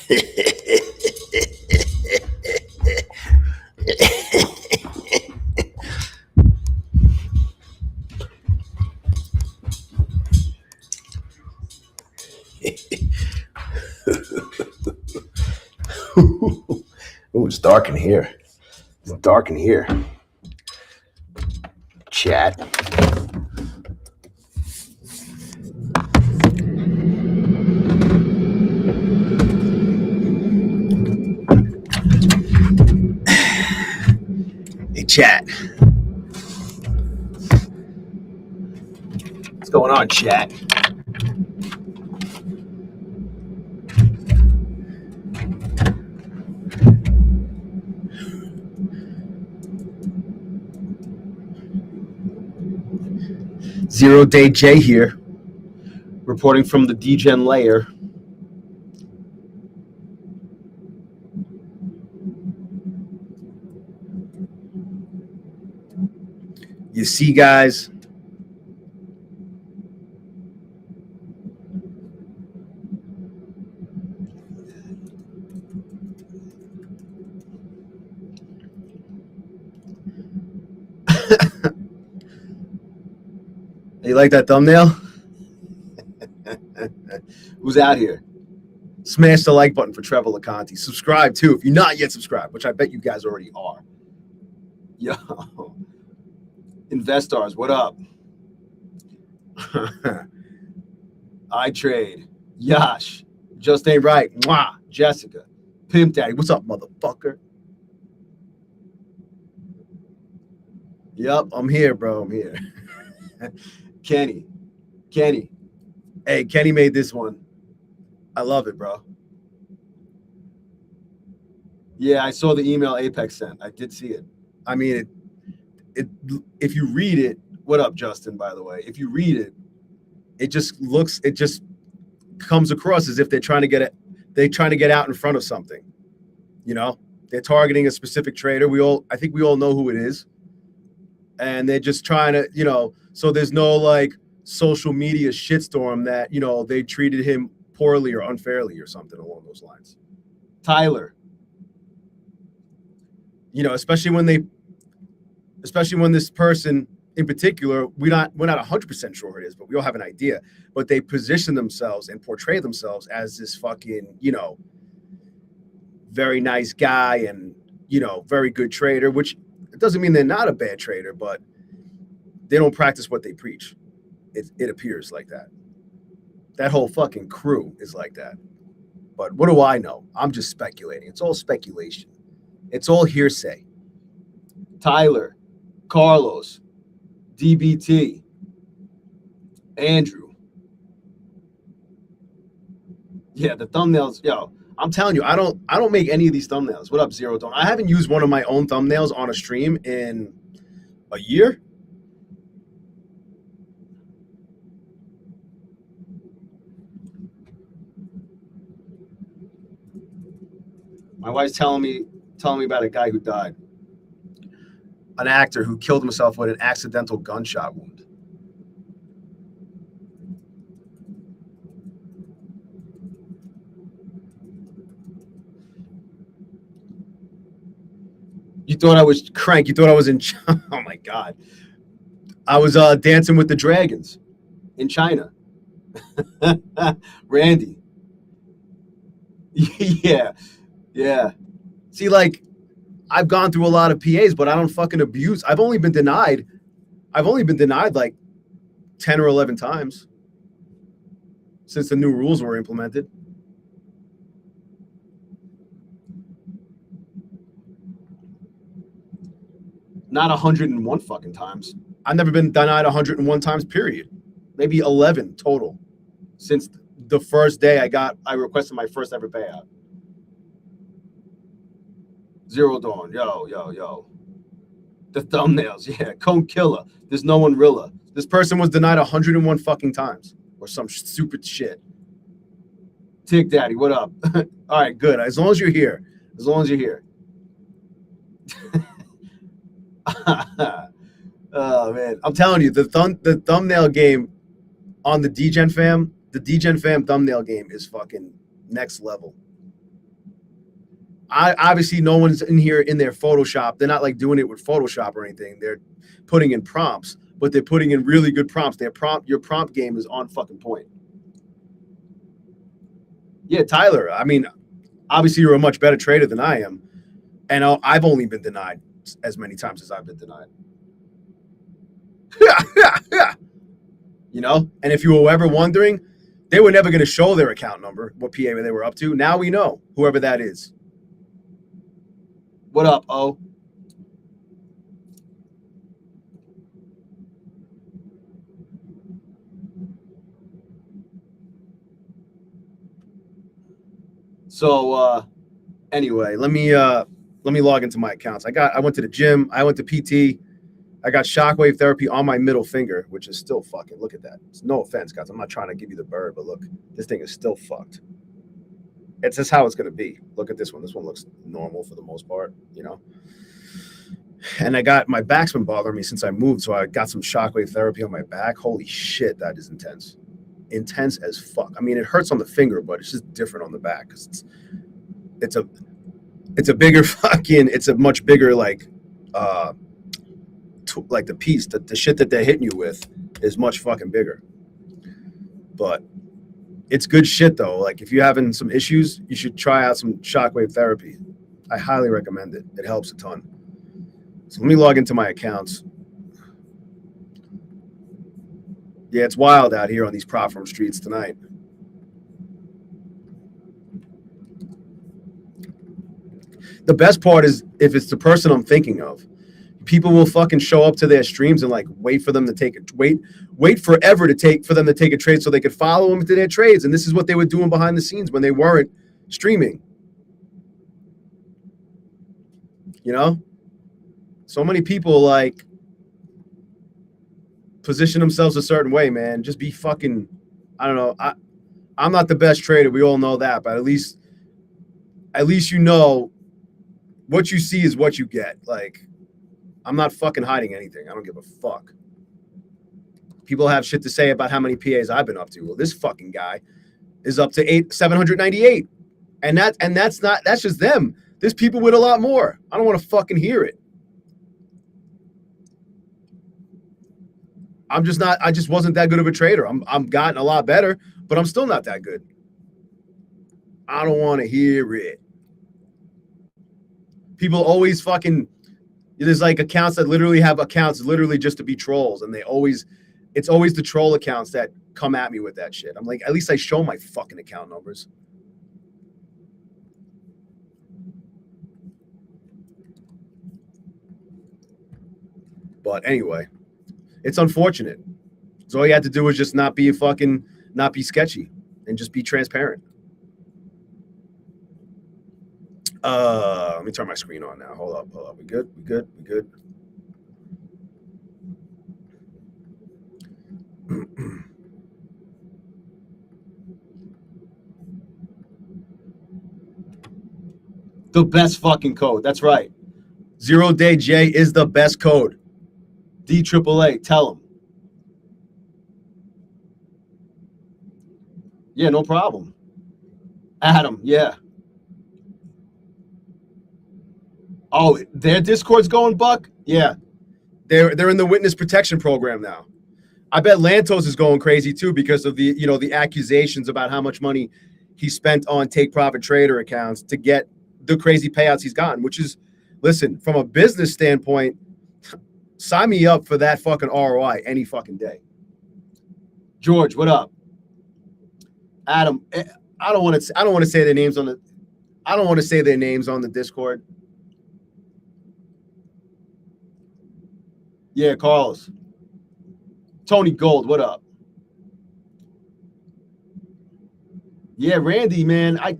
Ooh, it's dark in here. It's dark in here. Chat. Hey, chat. What's going on, chat? Zero Day J here, reporting from the DGen layer. You see, guys, you like that thumbnail? Who's out here? Smash the like button for Trevor LeConte. Subscribe too if you're not yet subscribed, which I bet you guys already are. Yo, Investors, what up? I trade. Yash, just ain't right. Mwah. Jessica, Pimp Daddy, what's up, motherfucker? Yep, I'm here, bro. I'm here. Kenny. Hey, Kenny made this one. I love it, bro. Yeah, I saw the email Apex sent. I did see it. I mean, it. If you read it, what up, Justin? By the way, if you read it, it just comes across as if they're trying to get it. They're trying to get out in front of something. You know, they're targeting a specific trader. I think we all know who it is, and they're just trying to, you know. So there's no like social media shitstorm that, you know, they treated him poorly or unfairly or something along those lines. Tyler, you know, especially when this person in particular, we're not 100% sure who it is, but we all have an idea. But they position themselves and portray themselves as this fucking, you know, very nice guy and, you know, very good trader, which it doesn't mean they're not a bad trader, but they don't practice what they preach. It appears like that. That whole fucking crew is like that. But what do I know? I'm just speculating. It's all speculation. It's all hearsay. Tyler, Carlos, DBT, Andrew. Yeah, the thumbnails, yo, I'm telling you, I don't make any of these thumbnails. What up, Zero Dawn? I haven't used one of my own thumbnails on a stream in a year. My wife's telling me about a guy who died. An actor who killed himself with an accidental gunshot wound. You thought I was crank. You thought I was in China. Oh, my God. I was dancing with the dragons in China. Randy. Yeah. See, like, I've gone through a lot of PAs, but I don't fucking abuse. I've only been denied like 10 or 11 times since the new rules were implemented. Not 101 fucking times. I've never been denied 101 times, period. Maybe 11 total since the first day I requested my first ever payout. Zero Dawn, yo. The thumbnails, yeah. Cone Killer, there's no one Rilla. This person was denied 101 fucking times or some stupid shit. Tick Daddy, what up? All right, good. As long as you're here. Oh, man. I'm telling you, the thumbnail game on the DGen fam thumbnail game is fucking next level. Obviously no one's in here in their Photoshop. They're not like doing it with Photoshop or anything. They're putting in prompts, but they're putting in really good prompts. Your prompt game is on fucking point. Yeah, Tyler. I mean, obviously you're a much better trader than I am, and I've only been denied as many times as I've been denied. You know, and if you were ever wondering, they were never going to show their account number, what PA they were up to. Now we know, whoever that is. What up, O? So anyway, let me log into my accounts. I went to the gym, I went to PT, I got shockwave therapy on my middle finger, which is still fucking, look at that. It's no offense, guys. I'm not trying to give you the bird, but look, this thing is still fucked. It's just how it's going to be. Look at this one. This one looks normal for the most part, you know. And I got, my back's been bothering me since I moved, so I got some shockwave therapy on my back. Holy shit, that is intense. Intense as fuck. I mean, it hurts on the finger, but it's just different on the back because it's a bigger fucking, it's a much bigger like the piece, the shit that they're hitting you with is much fucking bigger. But it's good shit though. Like if you're having some issues, you should try out some shockwave therapy. I highly recommend it. It helps a ton. So let me log into my accounts. Yeah, it's wild out here on these prop firm streets tonight. The best part is if it's the person I'm thinking of. People will fucking show up to their streams and like wait for them to take it. Wait forever for them to take a trade so they could follow them to their trades. And this is what they were doing behind the scenes when they weren't streaming. You know? So many people like position themselves a certain way, man. Just be fucking, I don't know. I'm not the best trader. We all know that, but at least you know what you see is what you get. Like, I'm not fucking hiding anything. I don't give a fuck. People have shit to say about how many PAs I've been up to. Well, this fucking guy is up to 798. And that's just them. There's people with a lot more. I don't want to fucking hear it. I just wasn't that good of a trader. I'm gotten a lot better, but I'm still not that good. I don't want to hear it. People always fucking, there's like accounts that literally have accounts literally just to be trolls. And it's always the troll accounts that come at me with that shit. I'm like, at least I show my fucking account numbers. But anyway, it's unfortunate. So all you had to do was just not be sketchy and just be transparent. Let me turn my screen on now. Hold up. We good? The best fucking code. That's right. 0 Day J is the best code. DAAA. Tell them. Yeah, no problem. Adam. Yeah. Oh, their Discord's going buck? Yeah. They're in the witness protection program now. I bet Lantos is going crazy too because of the accusations about how much money he spent on take profit trader accounts to get the crazy payouts he's gotten, which is, listen, from a business standpoint, sign me up for that fucking ROI any fucking day. George, what up? Adam, I don't want to say their names on the Discord. Yeah, Carlos. Tony Gold, what up? Yeah, Randy, man. I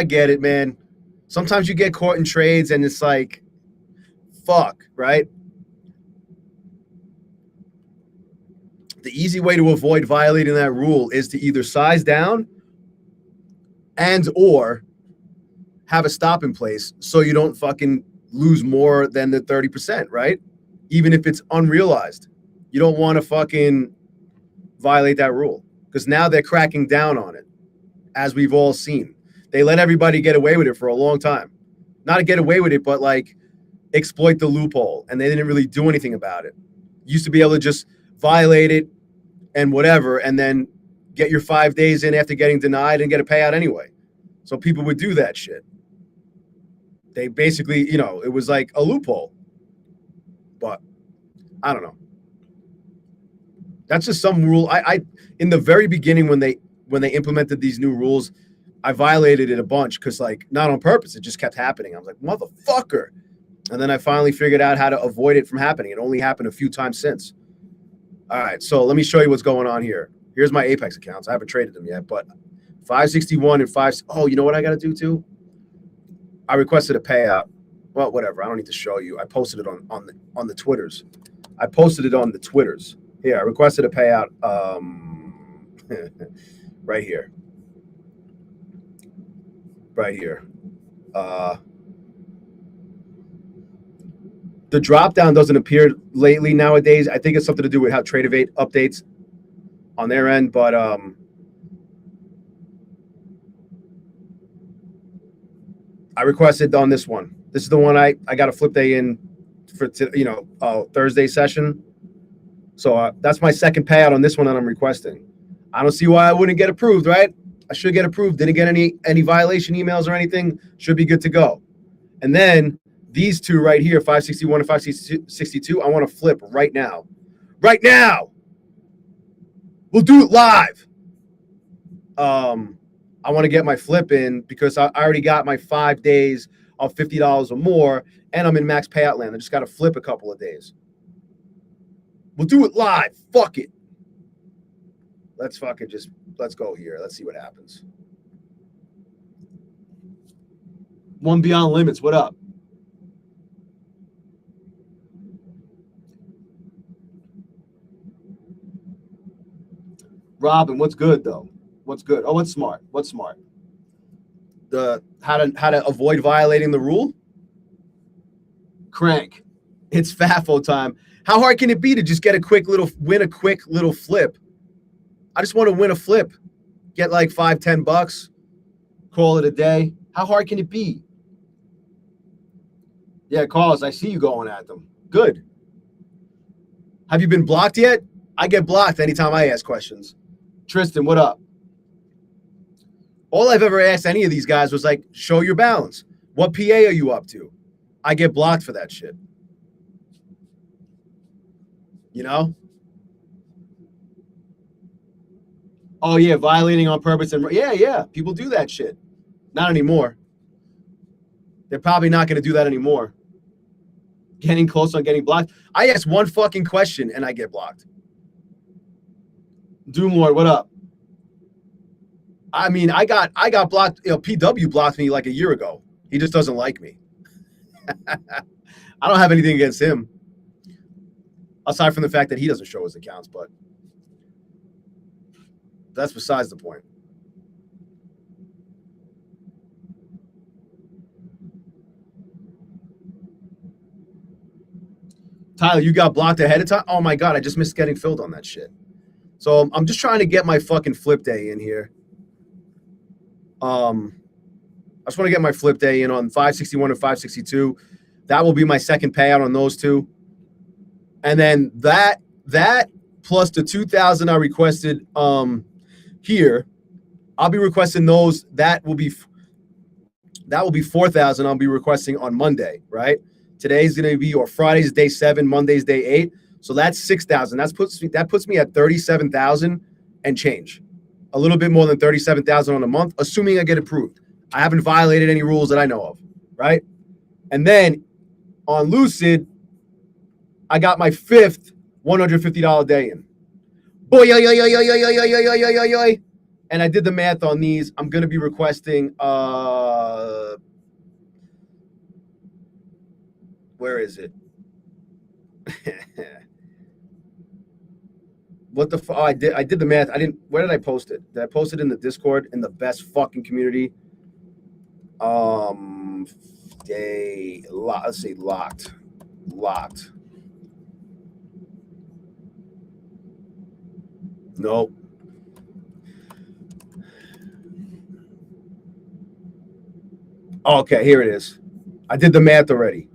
get it, man. Sometimes you get caught in trades and it's like, fuck, right? The easy way to avoid violating that rule is to either size down and or have a stop in place so you don't fucking lose more than the 30%, right? Even if it's unrealized. You don't want to fucking violate that rule because now they're cracking down on it, as we've all seen. They let everybody get away with it for a long time. not to get away with it, but like exploit the loophole, and they didn't really do anything about it. Used to be able to just violate it and whatever, and then get your 5 days in after getting denied and get a payout anyway. So people would do that shit. They basically, it was like a loophole. But I don't know. That's just some rule. I in the very beginning when they implemented these new rules, I violated it a bunch because like not on purpose. It just kept happening. I was like, motherfucker. And then I finally figured out how to avoid it from happening. It only happened a few times since. All right, so let me show you what's going on here. Here's my Apex accounts. I haven't traded them yet, but 561 and 5. Oh, you know what I got to do too? I requested a payout. Well, whatever. I don't need to show you. I posted it on the Twitters. I posted it on the Twitters. Here, I requested a payout. Right here. Right here. The drop down doesn't appear lately nowadays. I think it's something to do with how Tradeovate updates on their end, but I requested on this one. This is the one I got a flip day in for Thursday session. So that's my second payout on this one that I'm requesting. I don't see why I wouldn't get approved, right? I should get approved. Didn't get any violation emails or anything. Should be good to go. And then these two right here, 561 and 562, I want to flip right now. Right now. We'll do it live. I want to get my flip in because I already got my 5 days of $50 or more, and I'm in max payout land. I just got to flip a couple of days. We'll do it live. Fuck it. Let's go here. Let's see what happens. One Beyond Limits, what up? Robin, what's good though? What's good? Oh, what's smart? What's smart? The how to avoid violating the rule? Crank. It's FAFO time. How hard can it be to just get win a quick little flip? I just want to win a flip. Get like $5-10, call it a day. How hard can it be? Yeah, Carlos, I see you going at them. Good. Have you been blocked yet? I get blocked anytime I ask questions. Tristan, what up? All I've ever asked any of these guys was like, show your balance. What PA are you up to? I get blocked for that shit. You know? Oh, yeah, violating on purpose. And yeah, people do that shit. Not anymore. They're probably not going to do that anymore. Getting close on getting blocked. I ask one fucking question and I get blocked. Doomlord, what up? I mean, I got blocked. PW blocked me like a year ago. He just doesn't like me. I don't have anything against him, aside from the fact that he doesn't show his accounts, but that's besides the point. Tyler, you got blocked ahead of time? Oh my God, I just missed getting filled on that shit. So I'm just trying to get my fucking flip day in here. I just want to get my flip day in on 561 and 562. That will be my second payout on those two. And then that plus the 2,000 I requested here, I'll be requesting those. That will be 4,000 I'll be requesting on Monday, right? Today's going to be, or Friday's day 7, Monday's day 8. So that's 6,000. That puts me at 37,000 and change. A little bit more than 37,000 on a month, assuming I get approved. I haven't violated any rules that I know of, right? And then on Lucid, I got my fifth $150 day in. Boy, and I did the math on these. I'm going to be requesting, where is it? What the fuck? Oh, I did the math. Where did I post it? Did I post it in the Discord in the best fucking community? Let's see, locked. Nope. Okay, here it is. I did the math already.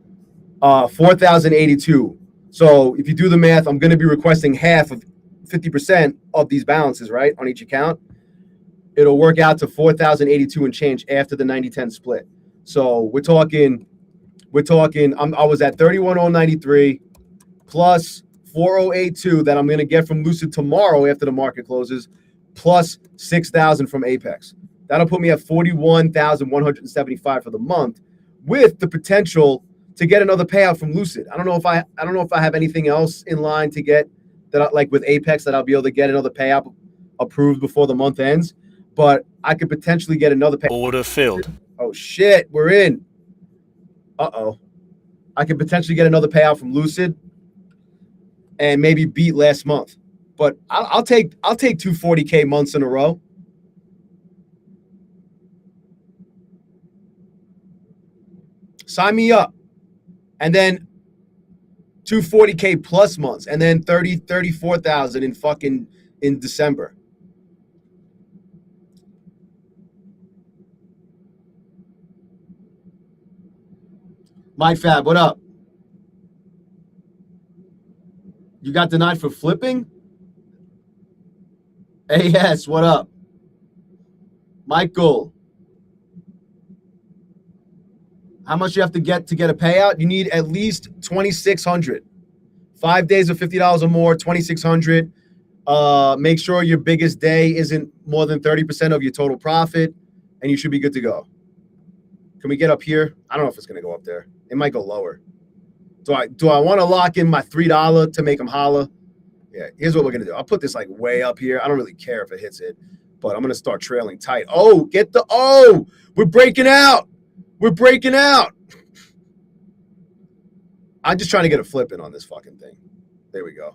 4,082. So if you do the math, I'm going to be requesting half of 50% of these balances, right, on each account. It'll work out to 4,082 and change after the 90-10 split. So we're talking. I was at 31,093 plus 4,082 that I'm going to get from Lucid tomorrow after the market closes, plus 6,000 from Apex. That'll put me at 41,175 for the month, with the potential to get another payout from Lucid. I don't know if I have anything else in line to get that, like with Apex, that I'll be able to get another payout approved before the month ends. But I could potentially get another payout. Order filled. Oh shit, we're in. Uh-oh. I could potentially get another payout from Lucid and maybe beat last month. But I'll take 240K months in a row. Sign me up. And then 240K plus months, and then 34,000 in December. Mike Fab, what up? You got denied for flipping? AS, what up? Michael. How much you have to get a payout? You need at least 2,600. 5 days of $50 or more, 2,600. Make sure your biggest day isn't more than 30% of your total profit, and you should be good to go. Can we get up here? I don't know if it's going to go up there. It might go lower. Do I want to lock in my $3 to make them holla? Yeah, here's what we're going to do. I'll put this like way up here. I don't really care if it hits it, but I'm going to start trailing tight. Oh, we're breaking out. We're breaking out. I'm just trying to get a flip in on this fucking thing. There we go.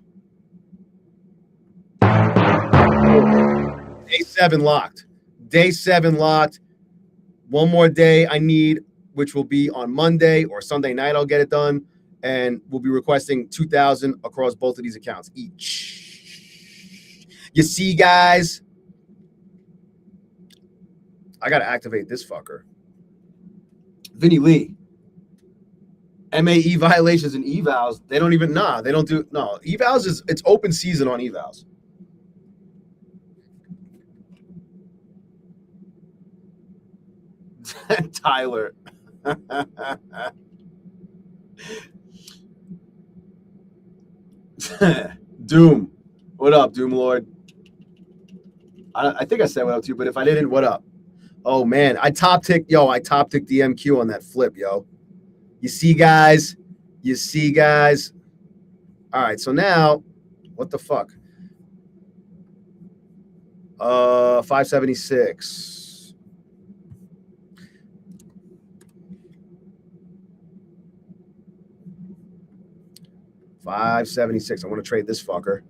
Day 7 locked. Day 7 locked. One more day I need, which will be on Monday or Sunday night. I'll get it done. And we'll be requesting 2,000 across both of these accounts each. You see, guys? I got to activate this fucker. Vinny Lee. MAE violations and evals. They don't even, they don't do, evals it's open season on evals. Tyler. Doom. What up, Doom Lord? I think I said what up to you, but if I didn't, what up? Oh, man. I top ticked the MQ on that flip, yo. You see, guys? All right, so now, what the fuck? 576. I want to trade this fucker.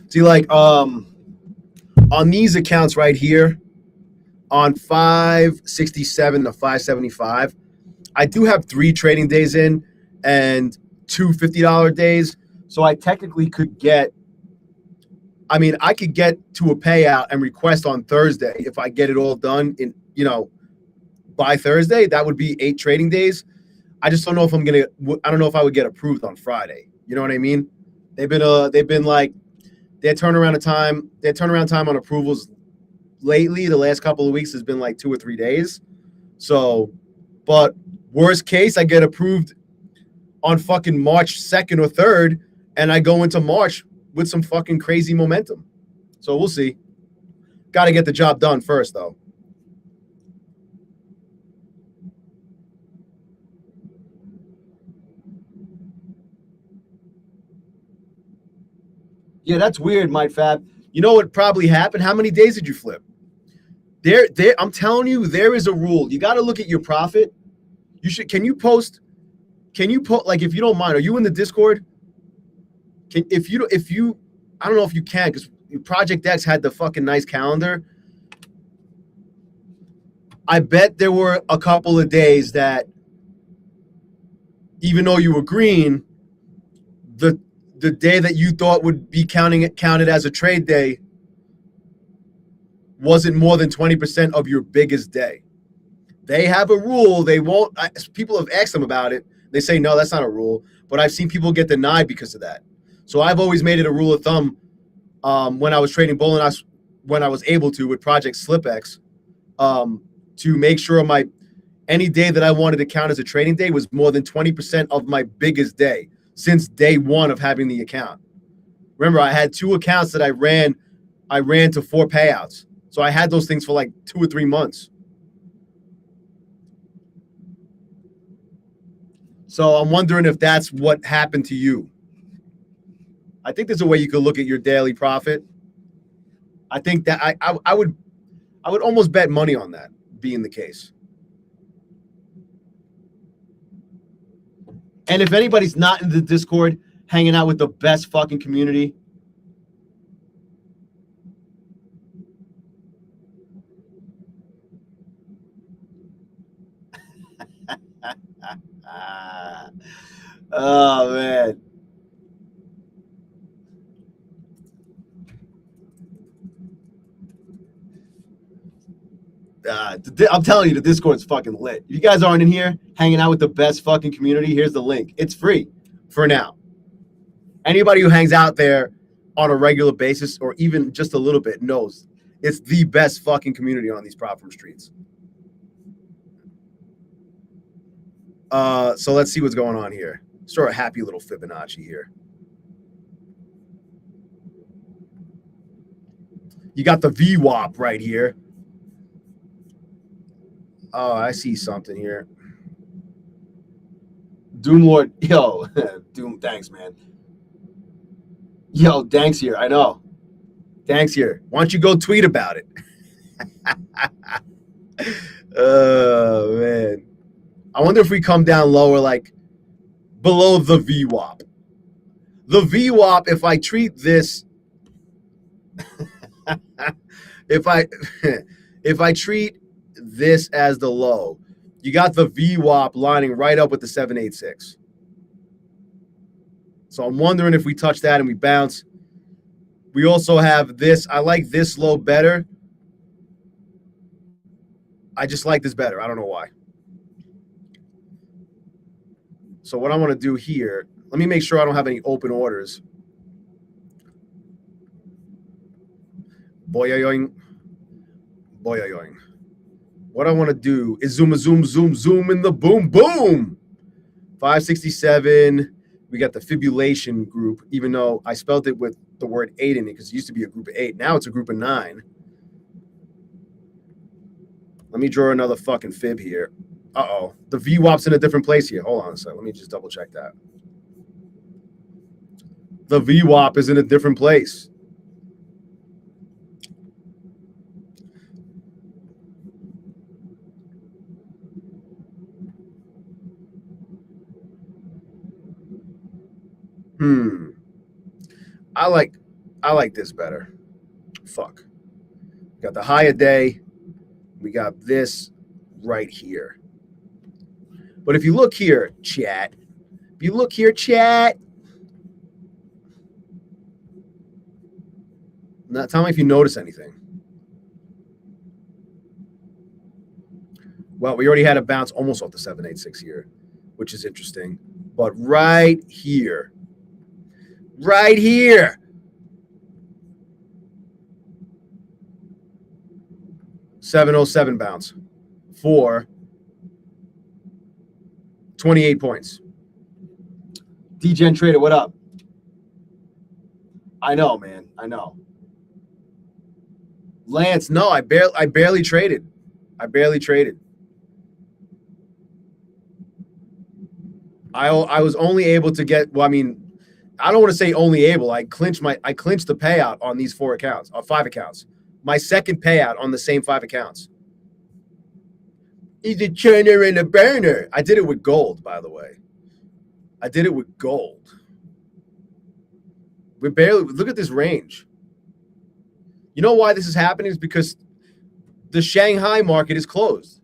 See, like, on these accounts right here, on 567 to 575, I do have 3 trading days in and 2 $50 days. So I technically could get, I could get to a payout and request on Thursday if I get it all done in, by Thursday. That would be 8 trading days. I just don't know if I don't know if I would get approved on Friday. You know what I mean? They've been like, their turnaround time on approvals lately, the last couple of weeks has been like 2 or 3 days. So, but worst case, I get approved on fucking March 2nd or 3rd, and I go into March with some fucking crazy momentum. So we'll see. Got to get the job done first, though. Yeah, that's weird, Mike Fab. You know what probably happened? How many days did you flip? I'm telling you, there is a rule. You got to look at your profit. Can you post, like, if you don't mind, are you in the Discord? I don't know if you can, because Project X had the fucking nice calendar. I bet there were a couple of days that, even though you were green, the day that you thought would be counted as a trade day wasn't more than 20% of your biggest day. They have a rule. They won't. People have asked them about it. They say, no, that's not a rule. But I've seen people get denied because of that. So I've always made it a rule of thumb when I was trading bull and when I was able to with Project SlipX to make sure any day that I wanted to count as a trading day was more than 20% of my biggest day since day one of having the account. Remember, I had 2 accounts that I ran to 4 payouts. So I had those things for like 2 or 3 months. So I'm wondering if that's what happened to you. I think there's a way you could look at your daily profit. I think that I would almost bet money on that being the case. And if anybody's not in the Discord hanging out with the best fucking community, oh man. I'm telling you, the Discord's fucking lit. If you guys aren't in here hanging out with the best fucking community, here's the link. It's free for now. Anybody who hangs out there on a regular basis or even just a little bit knows it's the best fucking community on these platform streets. So let's see what's going on here. Sort of happy little Fibonacci here. You got the VWAP right here. Oh, I see something here. Doomlord, yo, Doom, thanks, man. Yo, Dank's here. I know. Dank's here. Why don't you go tweet about it? Oh, man. I wonder if we come down lower, like below the VWAP. The VWAP, if I treat this, if I treat this as the low, you got the VWAP lining right up with the 786. So I'm wondering if we touch that and we bounce. We also have this. I like this low better. I just like this better. I don't know why. So what I want to do here, let me make sure I don't have any open orders. Boyoyoing. Boyoyoing. What I want to do is zoom in the boom, boom. 567. We got the fibulation group, even though I spelled it with the word 8 in it because it used to be a group of 8. Now it's a group of 9. Let me draw another fucking fib here. Uh-oh. The VWAP's in a different place here. Hold on a second. Let me just double check that. The VWAP is in a different place. I like this better. Fuck. Got the high a day. We got this right here. But if you look here, chat. If you look here, chat. Now tell me if you notice anything. Well, we already had a bounce almost off the 786 here, which is interesting. But right here. 707 bounce for 28 points. DGen Trader, what up? I know, man. I know. Lance, no, I barely traded. I was only able to get, well, I mean, I don't want to say only able. I clinched the payout on these 4 accounts, or 5 accounts. My second payout on the same 5 accounts. He's a churner and a burner. I did it with gold, by the way. I did it with gold. We barely, look at this range. You know why this is happening? Is because the Shanghai market is closed.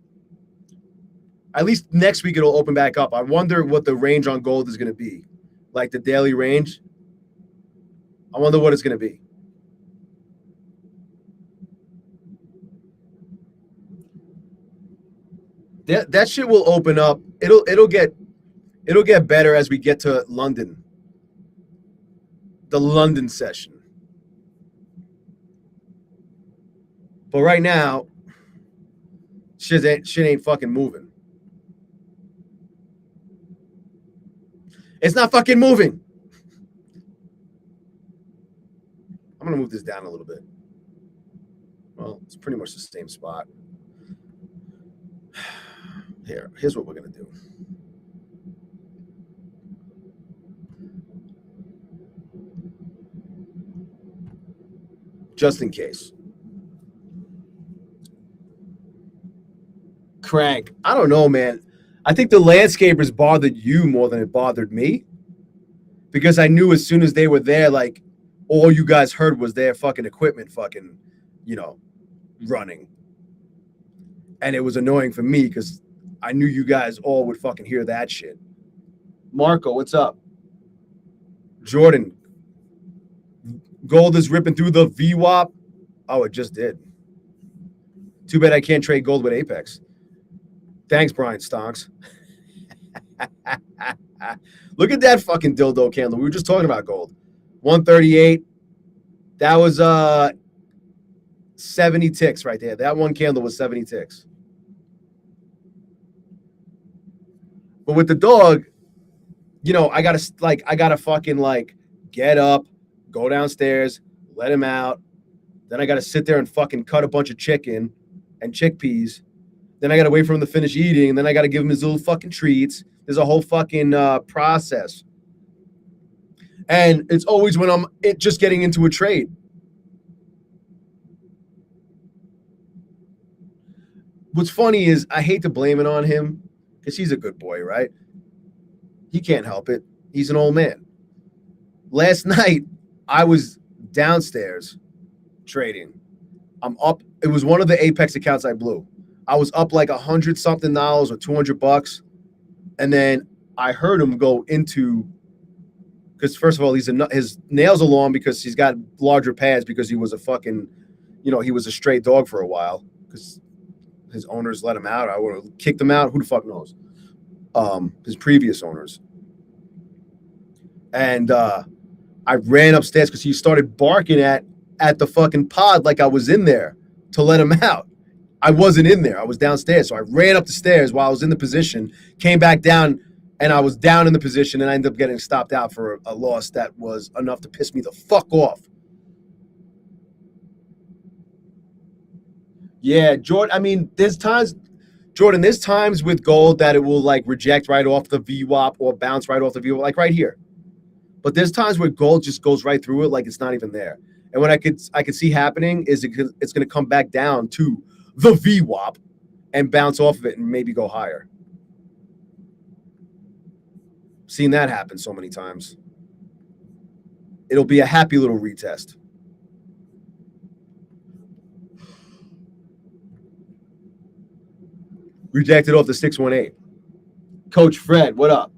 At least next week it'll open back up. I wonder what the range on gold is going to be. Like the daily range. I wonder what it's going to be. That shit will open up. It'll get better as we get to London. The London session. But right now, shit ain't fucking moving. It's not fucking moving. I'm gonna move this down a little bit. Well, it's pretty much the same spot. Here's what we're gonna do. Just in case. Crank. I don't know, man. I think the landscapers bothered you more than it bothered me. Because I knew as soon as they were there, like, all you guys heard was their fucking equipment fucking, running. And it was annoying for me because I knew you guys all would fucking hear that shit. Marco, what's up? Jordan, gold is ripping through the VWAP. Oh, it just did. Too bad I can't trade gold with Apex. Thanks, Brian Stonks. Look at that fucking dildo candle. We were just talking about gold. 138. That was 70 ticks right there. That one candle was 70 ticks. But with the dog, I gotta fucking get up, go downstairs, let him out. Then I gotta sit there and fucking cut a bunch of chicken and chickpeas. Then I gotta wait for him to finish eating. And then I gotta give him his little fucking treats. There's a whole fucking process. And it's always when I'm just getting into a trade. What's funny is I hate to blame it on him because he's a good boy, right? He can't help it. He's an old man. Last night, I was downstairs trading. I'm up. It was one of the Apex accounts I blew. I was up like $100-something or $200. And then I heard him go into, because first of all, his nails are long because he's got larger pads because he was a fucking, he was a stray dog for a while because his owners let him out. I would have kicked him out. Who the fuck knows? His previous owners. And I ran upstairs because he started barking at the fucking pod like I was in there to let him out. I wasn't in there. I was downstairs. So I ran up the stairs while I was in the position, came back down, and I was down in the position, and I ended up getting stopped out for a loss that was enough to piss me the fuck off. Yeah, Jordan, there's times with gold that it will reject right off the VWAP or bounce right off the VWAP, like right here. But there's times where gold just goes right through it like it's not even there. And what I could see happening is it's going to come back down to the VWAP and bounce off of it and maybe go higher. Seen that happen so many times. It'll be a happy little retest. Rejected off the 618. Coach Fred, what up?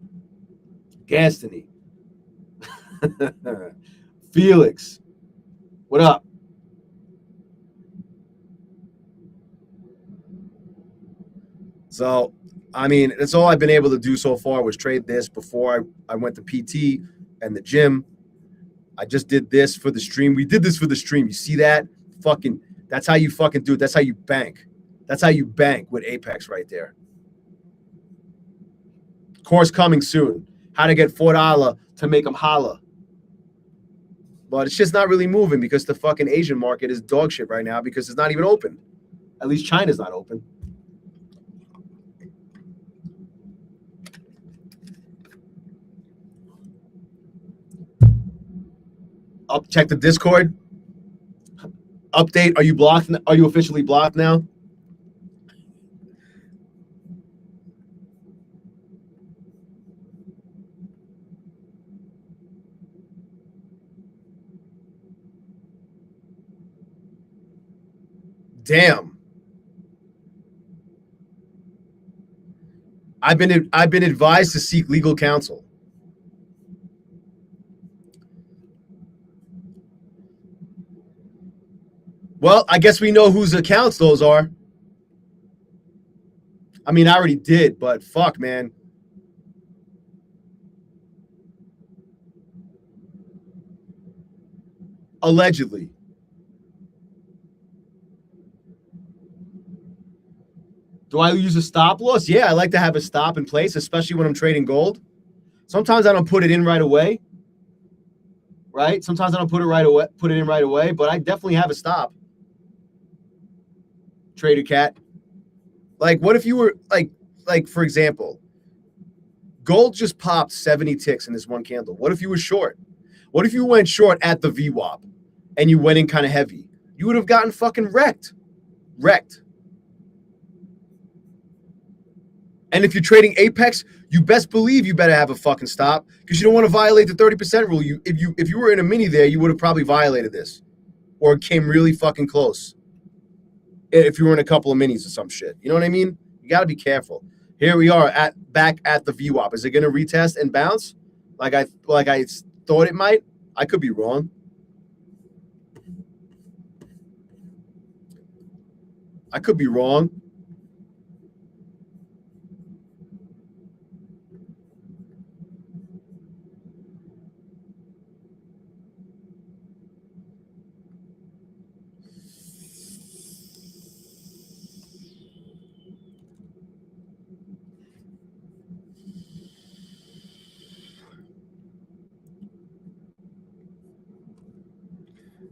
Gastony. Felix, what up? So, that's all I've been able to do so far was trade this before I went to PT and the gym. I just did this for the stream. We did this for the stream. You see that? That's how you fucking do it. That's how you bank. That's how you bank with Apex right there. Course coming soon. How to get $4 to make them holla. But it's just not really moving because the fucking Asian market is dog shit right now because it's not even open. At least China's not open. Check the Discord. Update. Are you blocked? Are you officially blocked now? Damn. I've been advised to seek legal counsel. Well, I guess we know whose accounts those are. I mean, I already did, but fuck, man. Allegedly. Do I use a stop loss? Yeah, I like to have a stop in place, especially when I'm trading gold. Sometimes I don't put it in right away. Right? Sometimes I don't put it in right away, but I definitely have a stop. Trader Cat. Like, what if you were like for example, gold just popped 70 ticks in this one candle. What if you were short? What if you went short at the VWAP and you went in kind of heavy? You would have gotten fucking wrecked. Wrecked. And if you're trading Apex, you best believe you better have a fucking stop because you don't want to violate the 30% rule. If you were in a mini there, you would have probably violated this or came really fucking close. If you were in a couple of minis or some shit. You know what I mean? You got to be careful. Here we are back at the VWAP. Is it going to retest and bounce like I thought it might? I could be wrong. I could be wrong.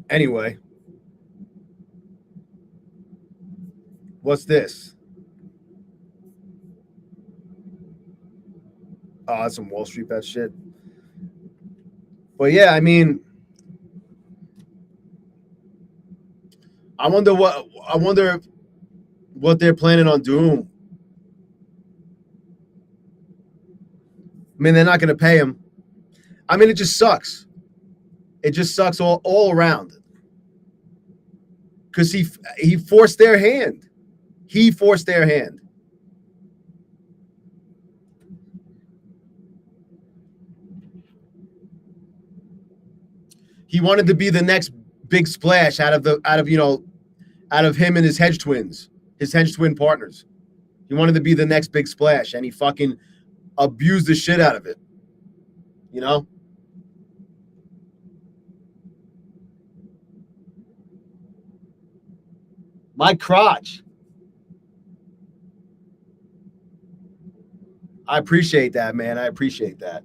Anyway, what's this? Oh, that's some Wall Street bet shit. But yeah, I mean, I wonder what they're planning on doing. I mean, they're not going to pay him. I mean, it just sucks. It just sucks all around. Because he forced their hand. He forced their hand. He wanted to be the next big splash out of him and his hedge twin partners. He wanted to be the next big splash, and he fucking abused the shit out of it. You know? My crotch. I appreciate that, man. I appreciate that.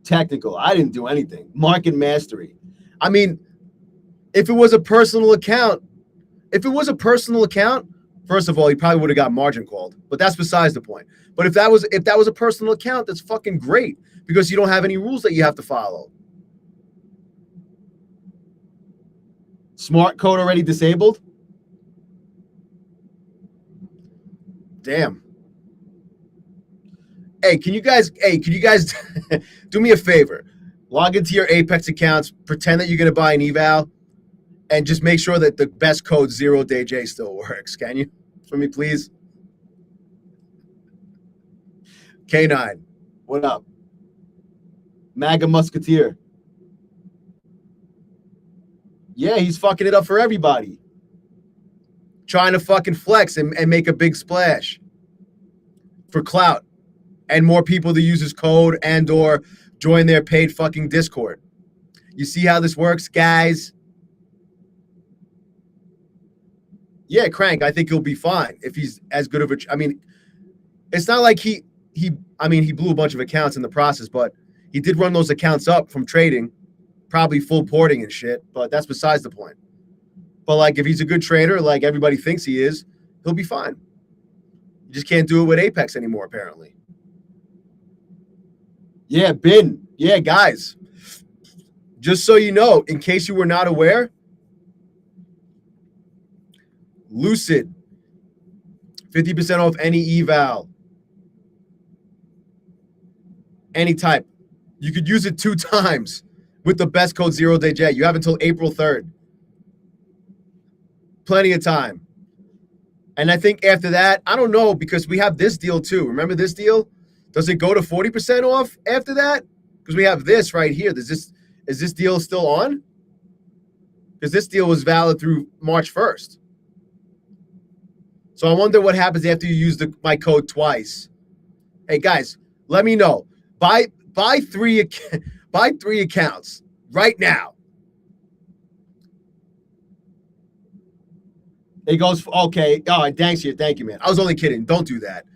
Technical. I didn't do anything. Market mastery. I mean, if it was a personal account, first of all, he probably would have got margin called. But that's besides the point. But if that was a personal account, that's fucking great because you don't have any rules that you have to follow. Smart code already disabled? Damn. Hey, can you guys do me a favor? Log into your Apex accounts, pretend that you're going to buy an eval, and just make sure that the best code 0DayJ still works. Can you? For me, please? K9, what up? MAGA Musketeer. Yeah, he's fucking it up for everybody. Trying to fucking flex and make a big splash for clout and more people to use his code and or join their paid fucking Discord. You see how this works, guys? Yeah, Crank, I think he'll be fine if he's as good of a... I mean, it's not like he blew a bunch of accounts in the process, but he did run those accounts up from trading, probably full porting and shit, but that's besides the point. But, like, if he's a good trader, like everybody thinks he is, he'll be fine. You just can't do it with Apex anymore, apparently. Yeah, Bin. Yeah, guys. Just so you know, in case you were not aware, Lucid, 50% off any eval, any type. You could use it 2 times with the best code 0DayJ. You have until April 3rd. Plenty of time. And I think after that, I don't know, because we have this deal too. Remember this deal? Does it go to 40% off after that? Because we have this right here. Is this deal still on? Because this deal was valid through March 1st. So I wonder what happens after you use my code twice. Hey guys, let me know. Buy three buy 3 accounts right now. It goes okay. Oh, thanks you, thank you, man. I was only kidding. Don't do that.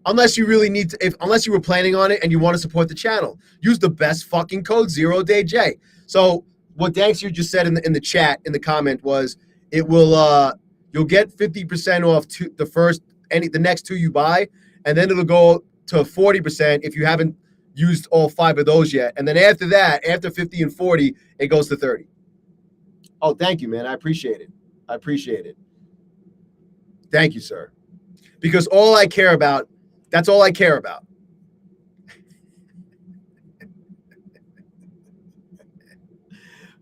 Unless you really need to, unless you were planning on it and you want to support the channel, use the best fucking code 0DayJ. So what thanks you just said in the chat in the comment was it will you'll get 50% off the next 2 you buy, and then it'll go to 40% if you haven't used all 5 of those yet. And then after that, after 50 and 40, it goes to 30. Oh, thank you, man. I appreciate it. I appreciate it. Thank you, sir. Because that's all I care about.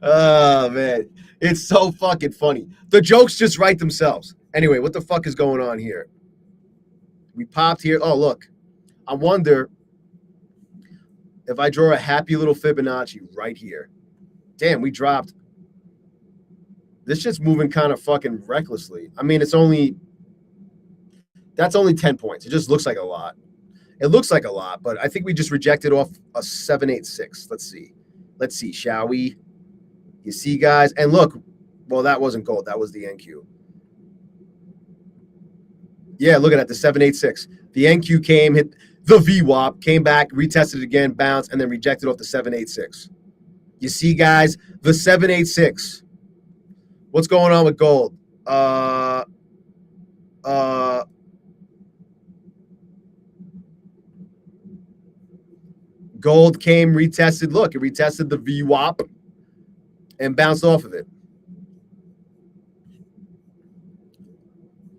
Oh, man. It's so fucking funny. The jokes just write themselves. Anyway, what the fuck is going on here? We popped here. Oh, look. I wonder if I draw a happy little Fibonacci right here. Damn, we dropped. This shit's moving kind of fucking recklessly. I mean, that's only 10 points. It just looks like a lot. It looks like a lot, but I think we just rejected off a 786. Let's see, shall we? You see, guys? And look, well, that wasn't gold. That was the NQ. Yeah, look at that, the 786. The NQ came, hit the VWAP, came back, retested again, bounced, and then rejected off the 786. You see, guys, the 786. What's going on with gold? Gold came, retested. Look, it retested the VWAP and bounced off of it.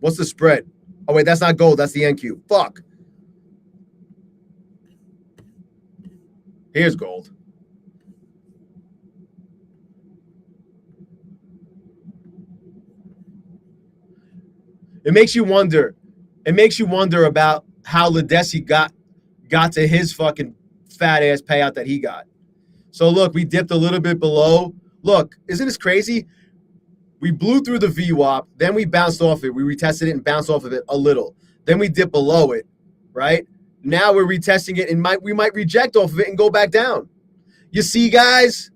What's the spread? Oh, wait, that's not gold. That's the NQ. Fuck. Here's gold. It makes you wonder. It makes you wonder about how Ledesi got to his fucking fat ass payout that he got. So look, we dipped a little bit below. Look, isn't this crazy? We blew through the VWAP, then we bounced off it. We retested it and bounced off of it a little. Then we dipped below it, right? Now we're retesting it and we might reject off of it and go back down. You see, guys?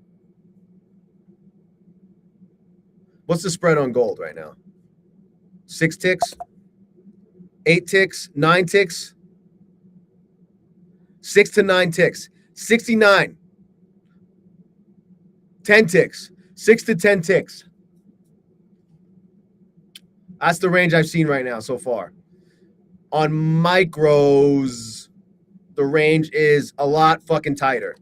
What's the spread on gold right now? 6 ticks? 8 ticks? 9 ticks? 6 to 9 ticks. 69. 10 ticks. 6 to 10 ticks. That's the range I've seen right now so far. On micros, the range is a lot fucking tighter.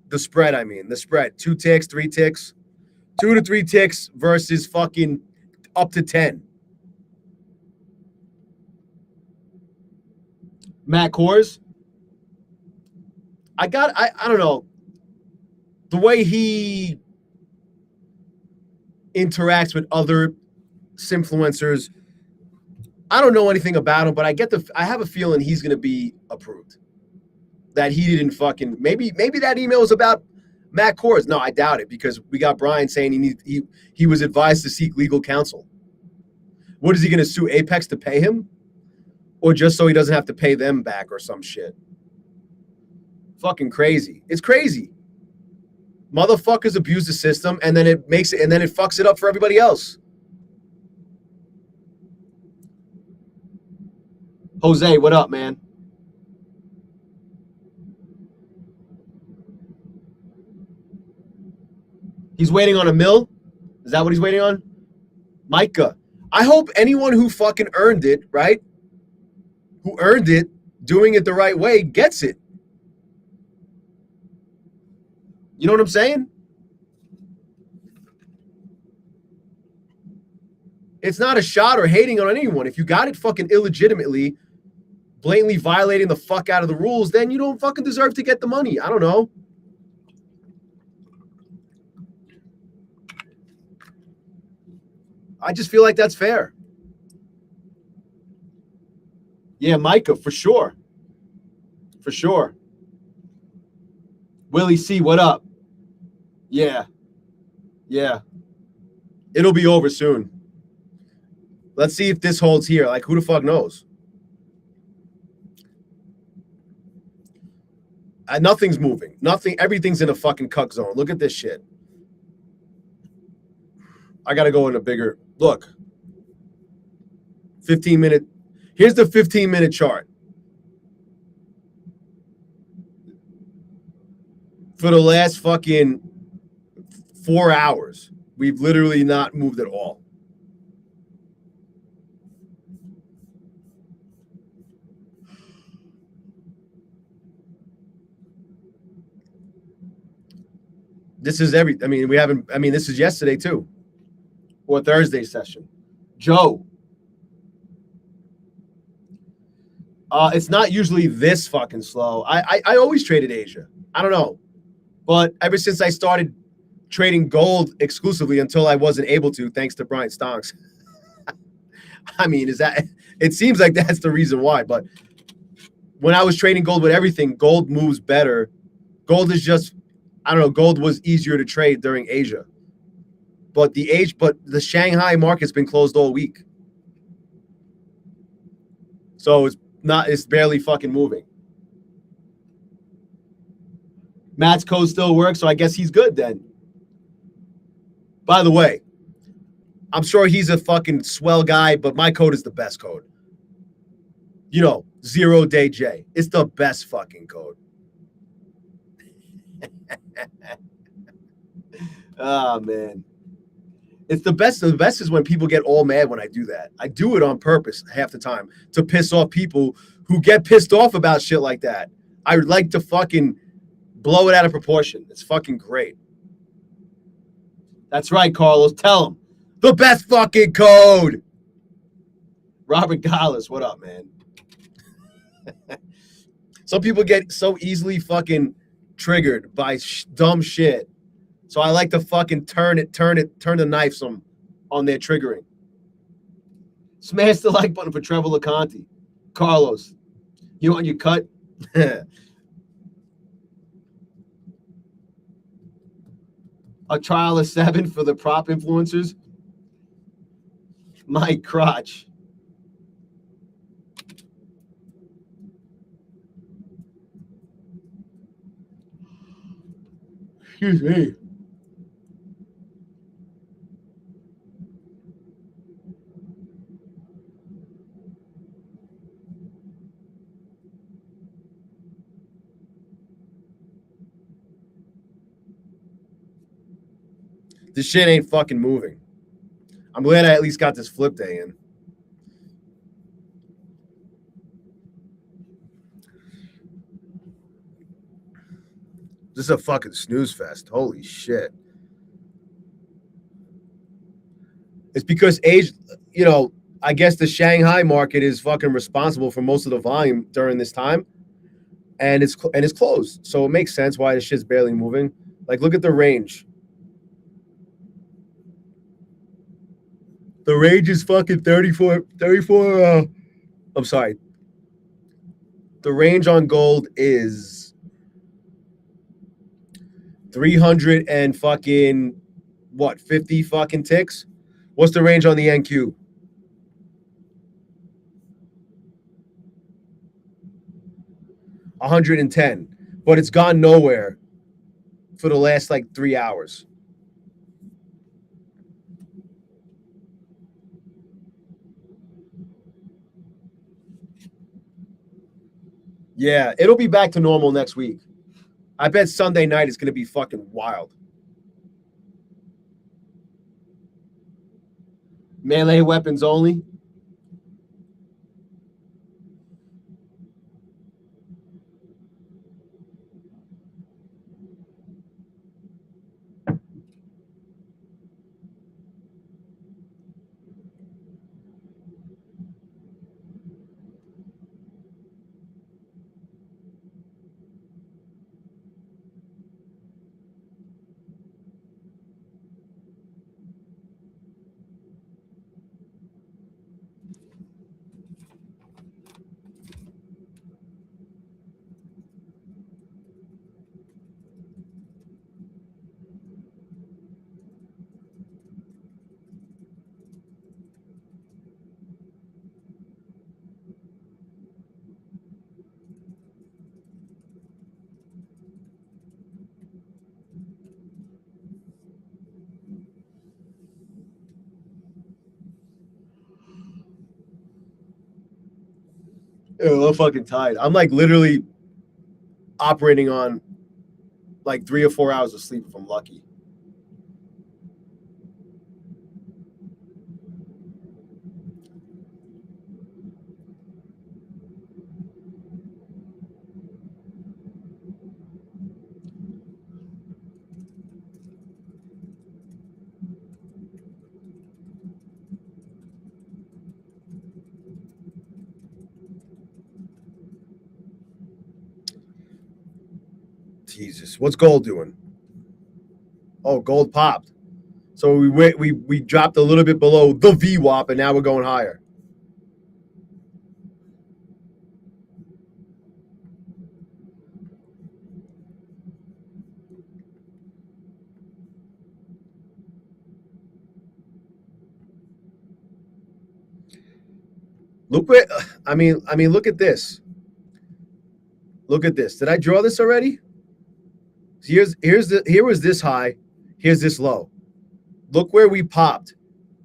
The spread, I mean. The spread. 2 ticks, 3 ticks. 2 to 3 ticks versus fucking up to 10. Matt Kors. I don't know. The way he interacts with other influencers, I don't know anything about him, but I have a feeling he's going to be approved. That he didn't fucking maybe that email was about Matt Kors. No, I doubt it, because we got Brian saying he was advised to seek legal counsel. What is he going to sue Apex to pay him, or just so he doesn't have to pay them back or some shit? Fucking crazy. It's crazy. Motherfuckers abuse the system, and then it fucks it up for everybody else. Jose, what up, man? He's waiting on a mill? Is that what he's waiting on? Micah. I hope anyone who fucking earned it, right? Who earned it, doing it the right way, gets it. You know what I'm saying? It's not a shot or hating on anyone. If you got it fucking illegitimately, blatantly violating the fuck out of the rules, then you don't fucking deserve to get the money. I don't know. I just feel like that's fair. Yeah, Micah, for sure. For sure. Willie C, what up? Yeah. Yeah. It'll be over soon. Let's see if this holds here. Like, who the fuck knows? Nothing's moving. Nothing. Everything's in a fucking cuck zone. Look at this shit. I got to go in a bigger look. 15-minute. Here's the 15-minute chart. For the last fucking 4 hours, we've literally not moved at all. This is we haven't, this is yesterday too. Or Thursday session. Joe. It's not usually this fucking slow. I always traded Asia. I don't know. But ever since I started trading gold exclusively until I wasn't able to, thanks to Brian Stonks. It seems like that's the reason why. But when I was trading gold with everything, gold moves better. Gold is just, I don't know, gold was easier to trade during Asia. But the Shanghai market's been closed all week. So it's barely fucking moving. Matt's code still works, so I guess he's good then. By the way, I'm sure he's a fucking swell guy, but my code is the best code. 0-day J. It's the best fucking code. Oh, man. It's the best. The best is when people get all mad when I do that. I do it on purpose half the time to piss off people who get pissed off about shit like that. I would like to fucking blow it out of proportion. It's fucking great. That's right, Carlos. Tell him. The best fucking code. Robert Gallis, what up, man? Some people get so easily fucking triggered by dumb shit. So I like to fucking turn the knife some on their triggering. Smash the like button for Trevor LeConte. Carlos, you want your cut? A trial of 7 for the prop influencers. My crotch. Excuse me. This shit ain't fucking moving. I'm glad I at least got this flip day in. This is a fucking snooze fest. Holy shit. It's because I guess the Shanghai market is fucking responsible for most of the volume during this time. And it's closed. So it makes sense why this shit's barely moving. Like, look at the range. The range is fucking 34. I'm sorry. The range on gold is 300 and fucking 50 fucking ticks? What's the range on the NQ? 110. But it's gone nowhere for the last 3 hours. Yeah, it'll be back to normal next week. I bet Sunday night is going to be fucking wild. Melee weapons only. I'm fucking tired. I'm like literally operating on like 3 or 4 hours of sleep if I'm lucky. Jesus, what's gold doing? Oh, gold popped. So we dropped a little bit below the VWAP, and now we're going higher. Look where I mean, look at this. Look at this. Did I draw this already? Here was this high. Here's this low. Look where we popped.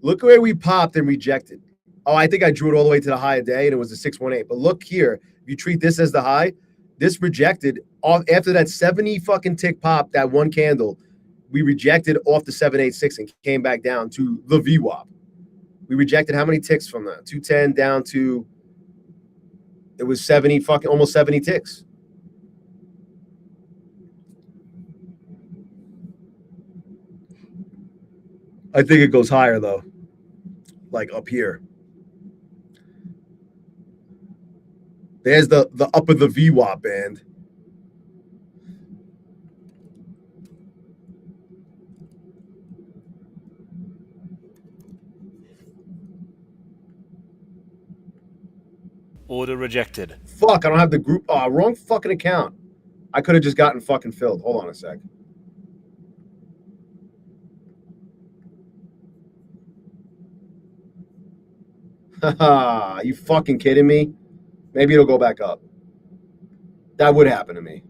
Look where we popped and rejected. Oh, I think I drew it all the way to the high of day, and it was a 618. But look here, if you treat this as the high, this rejected off after that 70 fucking tick pop, that one candle, we rejected off the 786 and came back down to the VWAP. We rejected how many ticks from that? 210 down to it was 70 fucking almost 70 ticks. I think it goes higher though, like up here. There's the up of the VWAP band. Order rejected. Fuck, I don't have the group. Oh, wrong fucking account. I could have just gotten fucking filled. Hold on a sec. Haha, you fucking kidding me? Maybe it'll go back up. That would happen to me.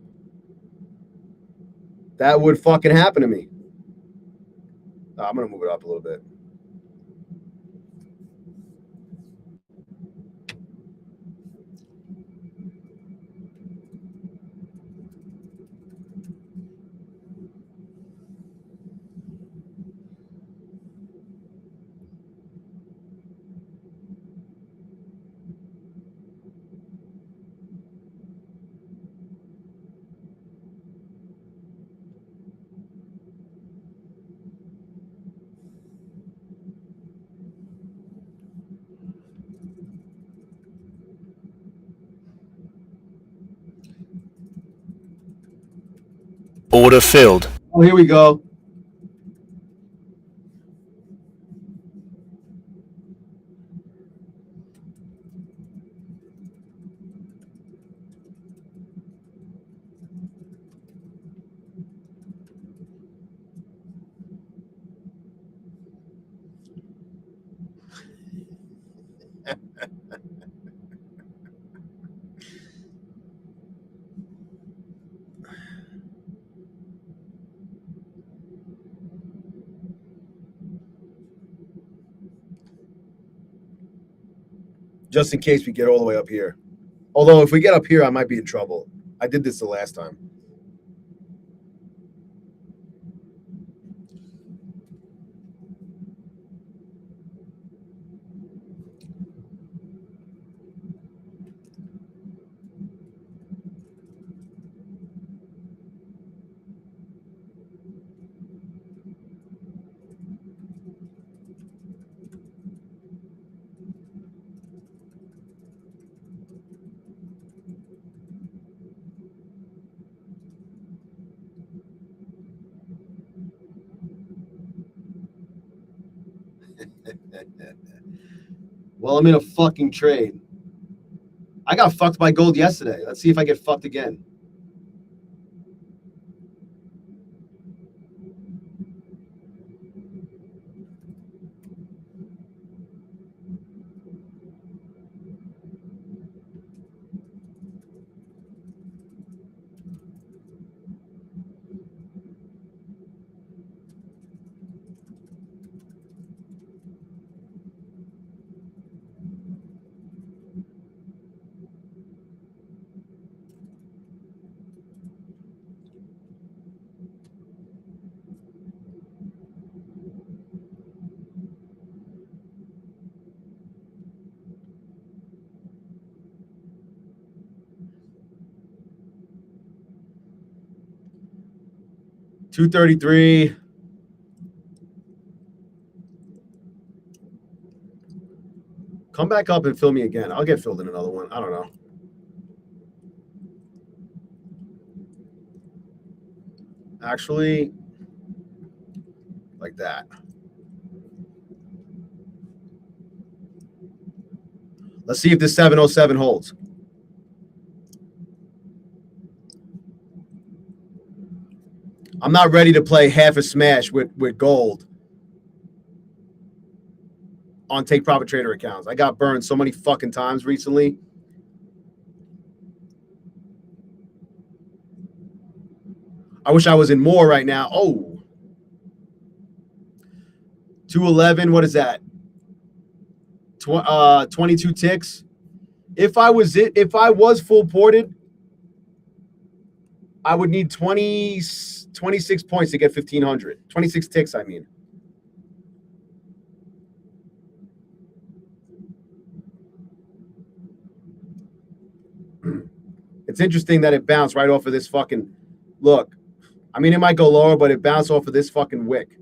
That would fucking happen to me. Oh, I'm gonna move it up a little bit. Order filled. Oh, here we go. Just in case we get all the way up here. Although if we get up here, I might be in trouble. I did this the last time. Well, I'm in a fucking trade. I got fucked by gold yesterday. Let's see if I get fucked again. 233. Come back up and fill me again. I'll get filled in another one. I don't know. Actually, like that. Let's see if this 707 holds. I'm not ready to play half a smash with gold on Take Profit Trader accounts. I got burned so many fucking times recently. I wish I was in more right now. Oh. 211, what is that? 22 ticks. If I was full ported, I would need 26 points to get 1,500. 26 ticks, I mean. It's interesting that it bounced right off of this fucking look. I mean, it might go lower, but it bounced off of this fucking wick.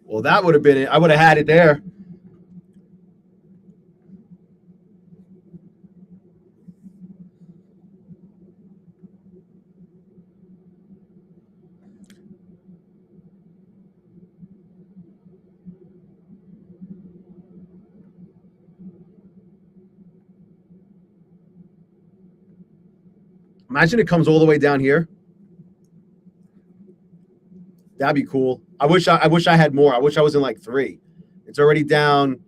Well, that would have been it. I would have had it there. Imagine it comes all the way down here. That'd be cool. I wish I had more. I wish I was in like 3. It's already down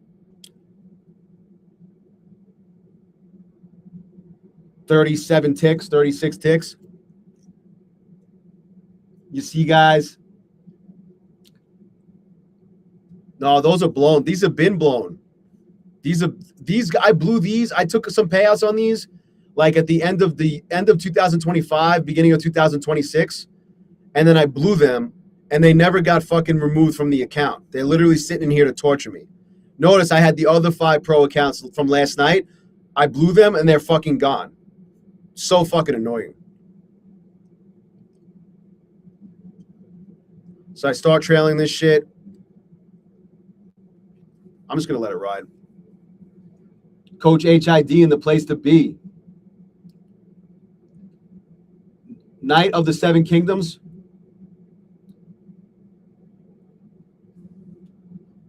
37 ticks, 36 ticks. You see, guys? No, those are blown. These have been blown. These I blew these. I took some payouts on these like at the end of 2025, beginning of 2026, and then I blew them and they never got fucking removed from the account. They're literally sitting in here to torture me. Notice I had the other 5 pro accounts from last night. I blew them and they're fucking gone. So fucking annoying. So I start trailing this shit. I'm just going to let it ride. Coach HID in the place to be. Knight of the 7 Kingdoms.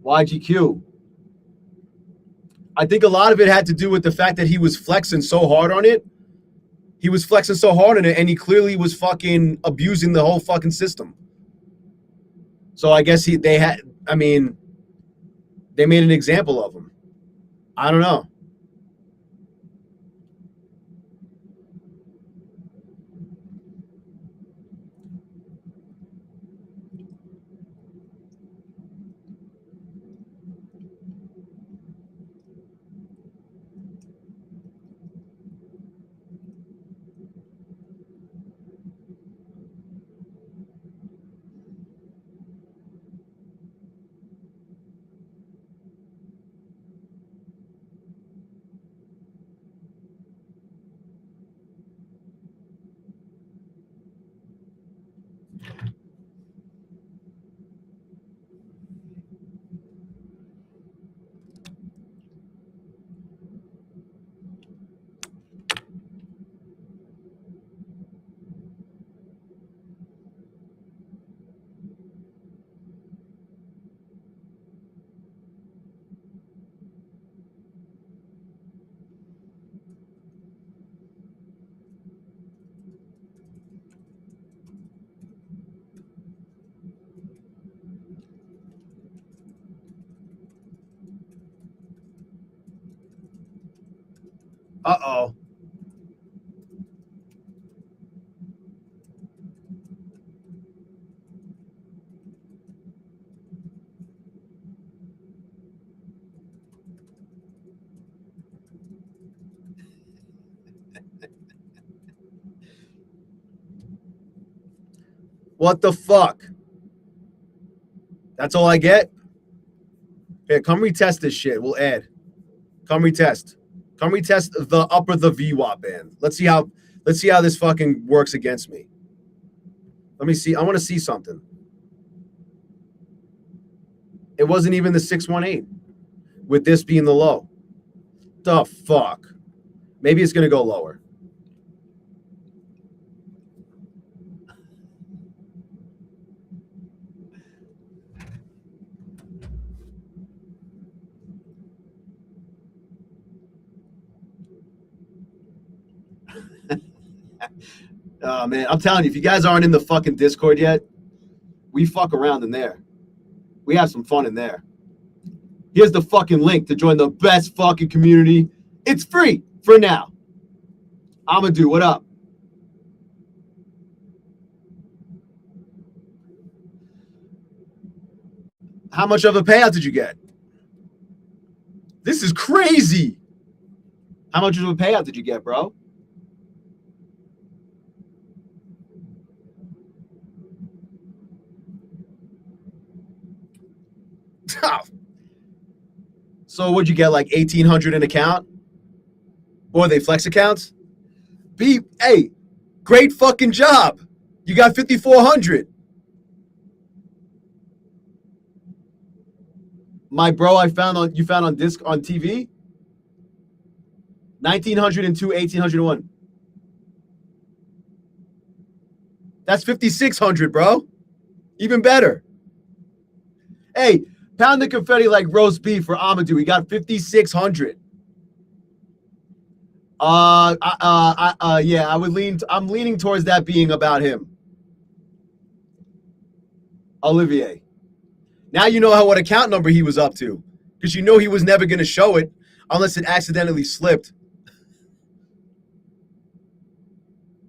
YGQ. I think a lot of it had to do with the fact that he was flexing so hard on it. He was flexing so hard on it, and he clearly was fucking abusing the whole fucking system. So I guess they made an example of him. I don't know. Uh-oh. What the fuck? That's all I get? Here, come retest this shit. We'll add. Come retest. Come retest the upper the VWAP band. Let's see how this fucking works against me. Let me see. I want to see something. It wasn't even the 618 with this being the low. The fuck? Maybe it's going to go lower. Oh, man. I'm telling you, if you guys aren't in the fucking Discord yet, we fuck around in there. We have some fun in there. Here's the fucking link to join the best fucking community. It's free for now. Amadou, what up? How much of a payout did you get? This is crazy. How much of a payout did you get, bro? So what'd you get, like 1,800 an account? Or are they flex accounts? Hey, great fucking job. You got 5,400. My bro, you found on disc on TV. 1,902, 1,801. That's 5,600, bro. Even better. Hey, pound the confetti like roast beef for Amadou. He got 5,600. Yeah, I'm leaning towards that being about him. Olivier. Now you know what account number he was up to, because you know he was never going to show it unless it accidentally slipped.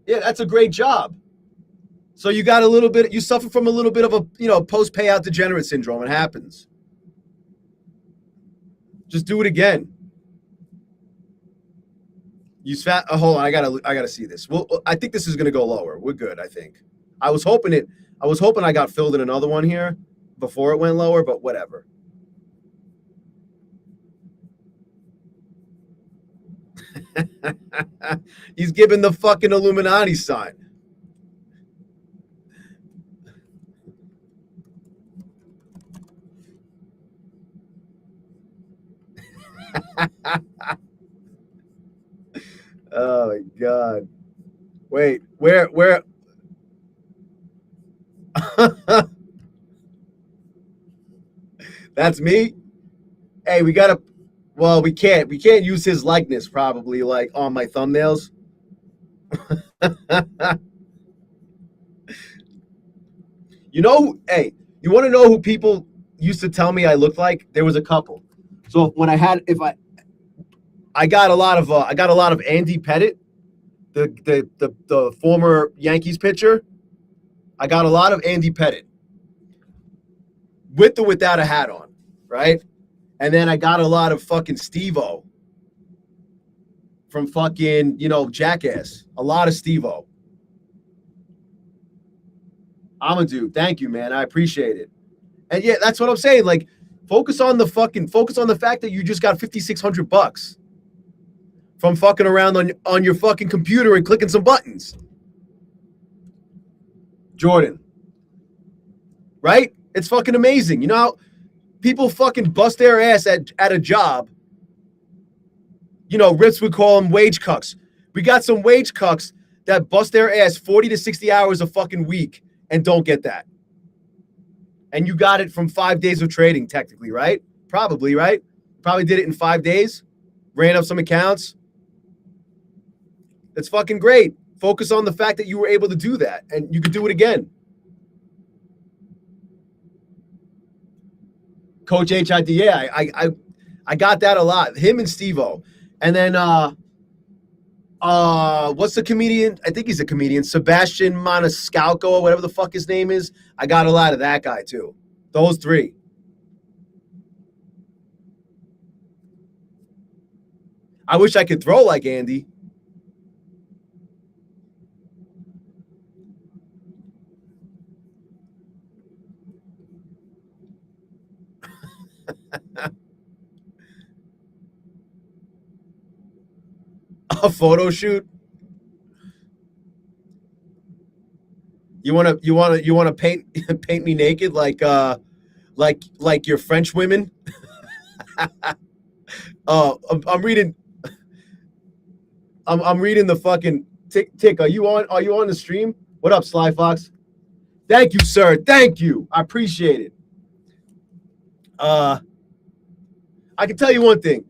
Yeah, that's a great job. So you got you suffer from a little bit of a, post payout degenerate syndrome. It happens. Just do it again. Hold on, I gotta see this. Well, I think this is gonna go lower. We're good, I think. I was hoping I got filled in another one here before it went lower, but whatever. He's giving the fucking Illuminati sign. Oh my god. Wait, where That's me? Hey, we can't use his likeness probably, like, on my thumbnails. Hey, you want to know who people used to tell me I looked like? There was a couple. So when I got a lot of Andy Pettit, the former Yankees pitcher. I got a lot of Andy Pettit, with or without a hat on, right? And then I got a lot of fucking Steve-O from fucking, Jackass. A lot of Steve-O. Amadou, thank you, man. I appreciate it. And yeah, that's what I'm saying. Like, focus on the fact that you just got $5,600 from fucking around on your fucking computer and clicking some buttons. Jordan. Right? It's fucking amazing. You know how people fucking bust their ass at a job? Rips would call them wage cucks. We got some wage cucks that bust their ass 40 to 60 hours a fucking week and don't get that. And you got it from 5 days of trading, technically, right? Probably, right? Probably did it in 5 days. Ran up some accounts. It's fucking great. Focus on the fact that you were able to do that, and you could do it again. Coach HID, yeah, I got that a lot. Him and Steve-O. And then What's the comedian? I think he's a comedian. Sebastian Maniscalco or whatever the fuck his name is. I got a lot of that guy too. Those three. I wish I could throw like Andy. A photo shoot. You wanna paint paint me naked like your French women? I'm reading. I'm reading the fucking tick. Are you on the stream? What up, Sly Fox? Thank you, sir. Thank you. I appreciate it. I can tell you one thing.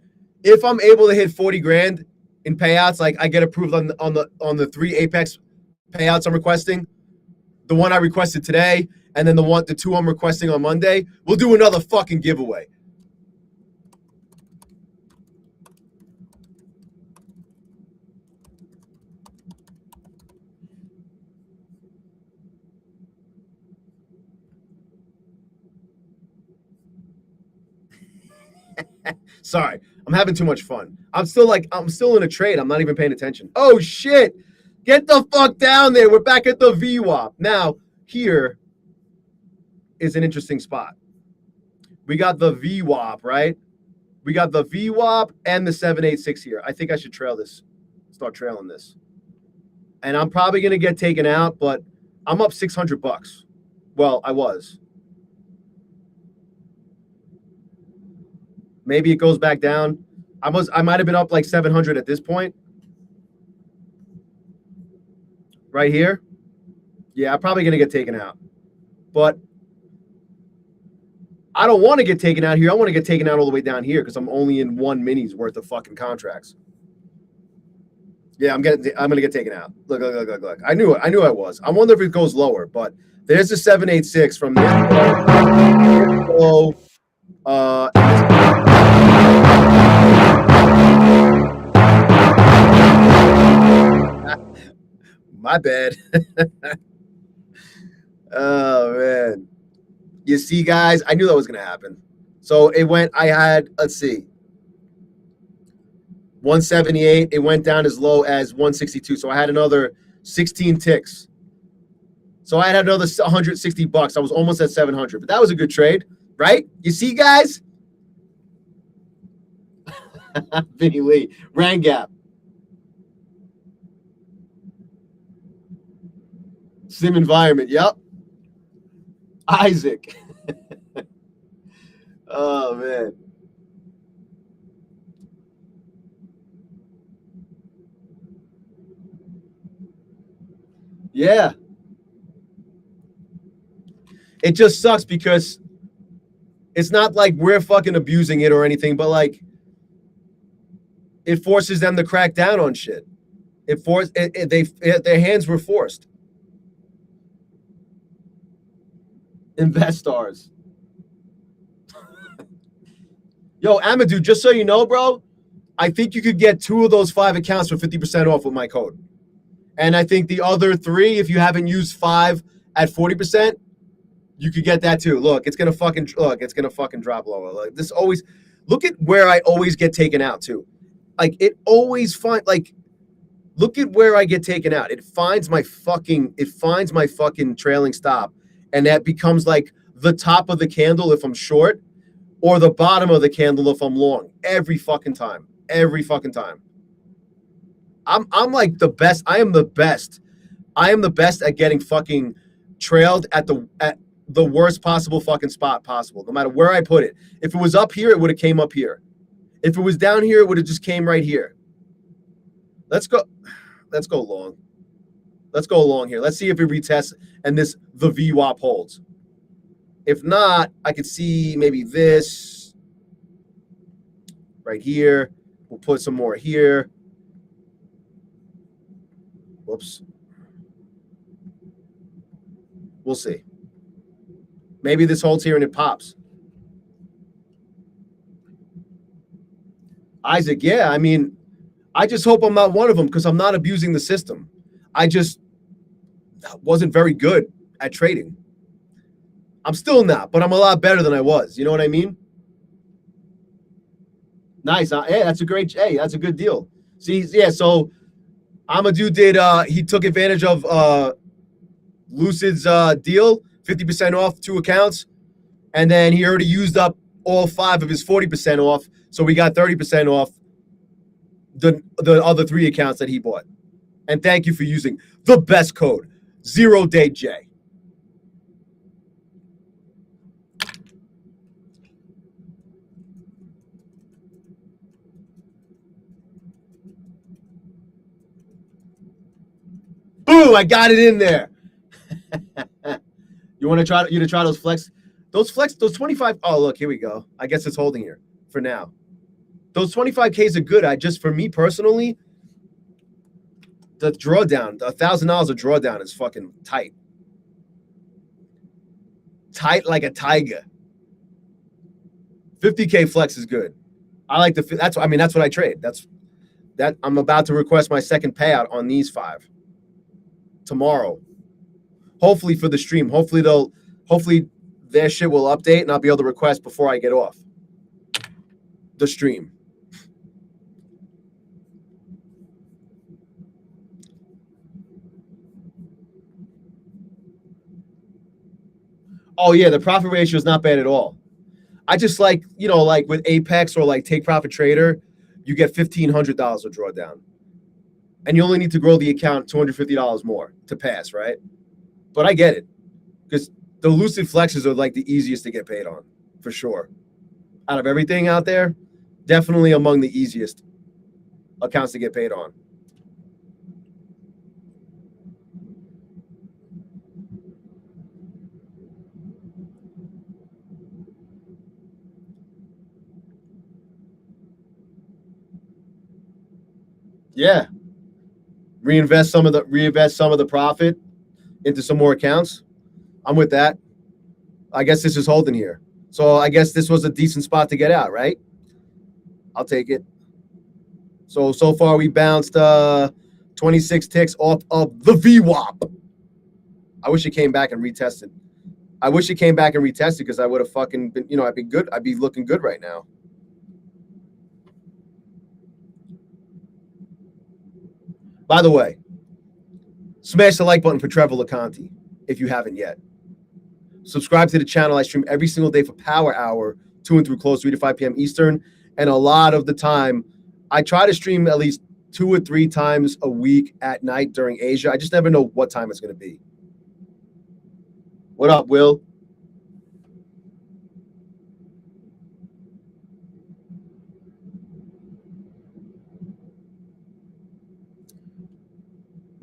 If I'm able to hit 40 grand in payouts, like I get approved on the 3 Apex payouts I'm requesting, the one I requested today, and then the 2 I'm requesting on Monday, we'll do another fucking giveaway. Sorry, I'm having too much fun. I'm still in a trade. I'm not even paying attention. Oh shit! Get the fuck down there. We're back at the VWAP. Now, here is an interesting spot. We got the VWAP, right? We got the VWAP and the 786 here. I think I should trail this. Start trailing this. And I'm probably going to get taken out, but I'm up $600. Well, I was. Maybe it goes back down. I might have been up like 700 at this point. Right here. Yeah, I'm probably going to get taken out. But I don't want to get taken out here. I want to get taken out all the way down here because I'm only in 1 mini's worth of fucking contracts. Yeah, I'm going to get taken out. Look. I knew I was. I wonder if it goes lower, but there's the 786 from this low. My bad. Oh man. You see, guys, I knew that was gonna happen. So it went, I had, let's see, 178. It went down as low as 162. So I had another 16 ticks. So I had another $160. I was almost at 700, but that was a good trade, right? You see, guys? Vinny Lee, Rand Gap. Sim environment, yep. Isaac. Oh, man. Yeah. It just sucks because it's not like we're fucking abusing it or anything, but like it forces them to crack down on shit. Their hands were forced. Investors. Yo, Amadou, just so you know, bro, I think you could get 2 of those 5 accounts for 50% off with my code. And I think the other 3, if you haven't used 5 at 40%, you could get that too. Look, it's gonna fucking drop lower. Like this always, look at where I always get taken out too. Like it always look at where I get taken out. It finds my fucking trailing stop, and that becomes like the top of the candle if I'm short, or the bottom of the candle if I'm long. Every fucking time. I'm like the best. I am the best at getting fucking trailed at the worst possible fucking spot possible, no matter where I put it. If it was up here, it would have came up here. If it was down here, it would have just came right here. Let's go long. Let's go along here. Let's see if it retests and the VWAP holds. If not, I could see maybe this right here. We'll put some more here. Whoops. We'll see. Maybe this holds here and it pops. Isaac, yeah, I mean, I just hope I'm not one of them because I'm not abusing the system. I just wasn't very good at trading. I'm still not, but I'm a lot better than I was. You know what I mean? Nice. Hey, that's a great. Hey, that's a good deal. See, yeah. So Amadou did. He took advantage of Lucid's deal, 50% off 2 accounts, and then he already used up all 5 of his 40% off. So we got 30% off the other 3 accounts that he bought. And thank you for using the best code, 0DayJ. Boom! I got it in there. You want to try those flex? Those 25. Oh, look, here we go. I guess it's holding here for now. Those 25Ks are good. For me personally, the drawdown, the $1,000 of drawdown is fucking tight. Tight like a tiger. 50K flex is good. I like that's what I trade. That I'm about to request my second payout on these 5 tomorrow. Hopefully for the stream. Hopefully their shit will update and I'll be able to request before I get off the stream. Oh yeah, the profit ratio is not bad at all. I just like with Apex or like Take Profit Trader, you get $1,500 of drawdown. And you only need to grow the account $250 more to pass, right? But I get it. Because the Lucid Flexes are like the easiest to get paid on, for sure. Out of everything out there, definitely among the easiest accounts to get paid on. Yeah. Reinvest some of the profit into some more accounts. I'm with that. I guess this is holding here. So I guess this was a decent spot to get out, right? I'll take it. So far we bounced 26 ticks off of the VWAP. I wish it came back and retested. Because I would have fucking been, I'd be good. I'd be looking good right now. By the way, smash the like button for Trevor Laconte if you haven't yet. Subscribe to the channel. I stream every single day for Power Hour, 2 and through close, 3 to 5 p.m. Eastern. And a lot of the time, I try to stream at least 2 or 3 times a week at night during Asia. I just never know what time it's going to be. What up, Will?